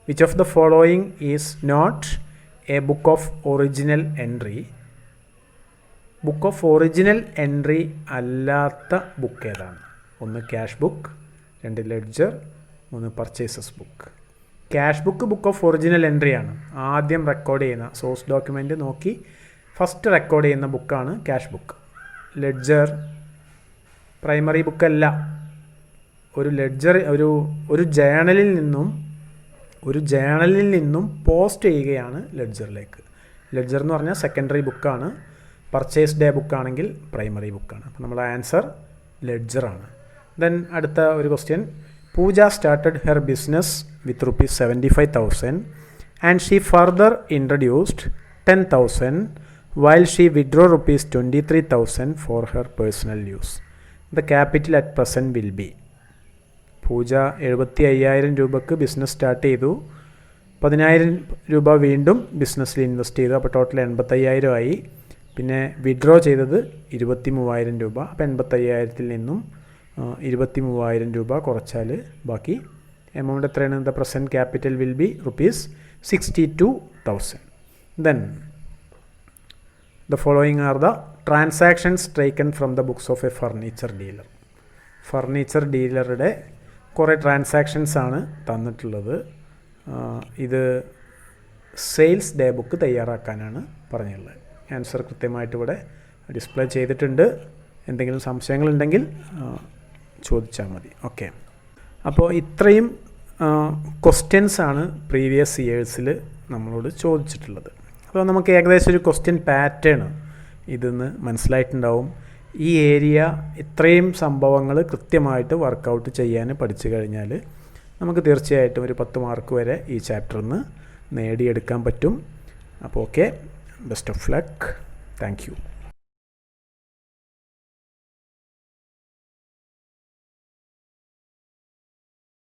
Which of the following is not a book of original entry? Book of original entry അല്ലാത്ത ബുക്ക് ഏതാണ്? 1 cash book, 2 ledger, 3 purchases book. Cash book book of original entry ആണ്. ആദ്യം record ചെയ്യുന്ന source document നോക്കി first record ചെയ്യുന്ന ബുക്കാണ് cash book. Ledger primary ബുക്കല്ല. ഒരു ലെഡ്ജർ ഒരു ജേണലിൽ നിന്നും പോസ്റ്റ് ചെയ്യുകയാണ് ലെഡ്ജറിലേക്ക്. ലെഡ്ജർ എന്ന് പറഞ്ഞാൽ സെക്കൻഡറി ബുക്കാണ്. പർച്ചേസ് ഡേ ബുക്കാണെങ്കിൽ പ്രൈമറി ബുക്കാണ്. അപ്പോൾ നമ്മുടെ ആൻസർ ലെഡ്ജറാണ്. ദെൻ അടുത്ത ഒരു question, Pooja started her business with ₹75,000 and she further introduced 10,000 while she withdrew ₹23,000 for her personal use. The capital at present will be. പൂജ 75,000 രൂപക്ക് ബിസിനസ് സ്റ്റാർട്ട് ചെയ്തു, 10,000 രൂപ വീണ്ടും ബിസിനസ്സിൽ ഇൻവെസ്റ്റ് ചെയ്തു. അപ്പോൾ ടോട്ടൽ 85,000 ആയി. പിന്നെ വിഡ്രോ ചെയ്തത് 23,000 രൂപ. അപ്പോൾ 85,000-ൽ നിന്നും 23,000 രൂപ കുറച്ചാൽ ബാക്കി എമൗണ്ട് എത്രയാണ്? The present capital will be ₹62,000. Then the following are the transactions taken from the books of a furniture dealer. Furniture ഡീലറുടെ കുറേ ട്രാൻസാക്ഷൻസ് ആണ് തന്നിട്ടുള്ളത്. ഇത് സെയിൽസ് ഡേ ബുക്ക് തയ്യാറാക്കാനാണ് പറഞ്ഞുള്ളത്. ആൻസർ കൃത്യമായിട്ട് ഇവിടെ ഡിസ്പ്ലേ ചെയ്തിട്ടുണ്ട്. എന്തെങ്കിലും സംശയങ്ങളുണ്ടെങ്കിൽ ചോദിച്ചാൽ മതി. ഓക്കെ. അപ്പോൾ ഇത്രയും ക്വസ്റ്റ്യൻസാണ് പ്രീവിയസ് ഇയേഴ്സിൽ നമ്മളോട് ചോദിച്ചിട്ടുള്ളത്. അപ്പോൾ നമുക്ക് ഏകദേശം ഒരു ക്വസ്റ്റ്യൻ പാറ്റേൺ ഇതെന്ന് മനസ്സിലായിട്ടുണ്ടാവും. ഈ ഏരിയ ഇത്രയും സംഭവങ്ങൾ കൃത്യമായിട്ട് വർക്കൗട്ട് ചെയ്യാൻ പഠിച്ചു കഴിഞ്ഞാൽ നമുക്ക് തീർച്ചയായിട്ടും ഒരു 10 മാർക്ക് വരെ ഈ ചാപ്റ്ററിൽ നിന്ന് നേടിയെടുക്കാൻ പറ്റും. അപ്പോൾ okay, best of luck. Thank you.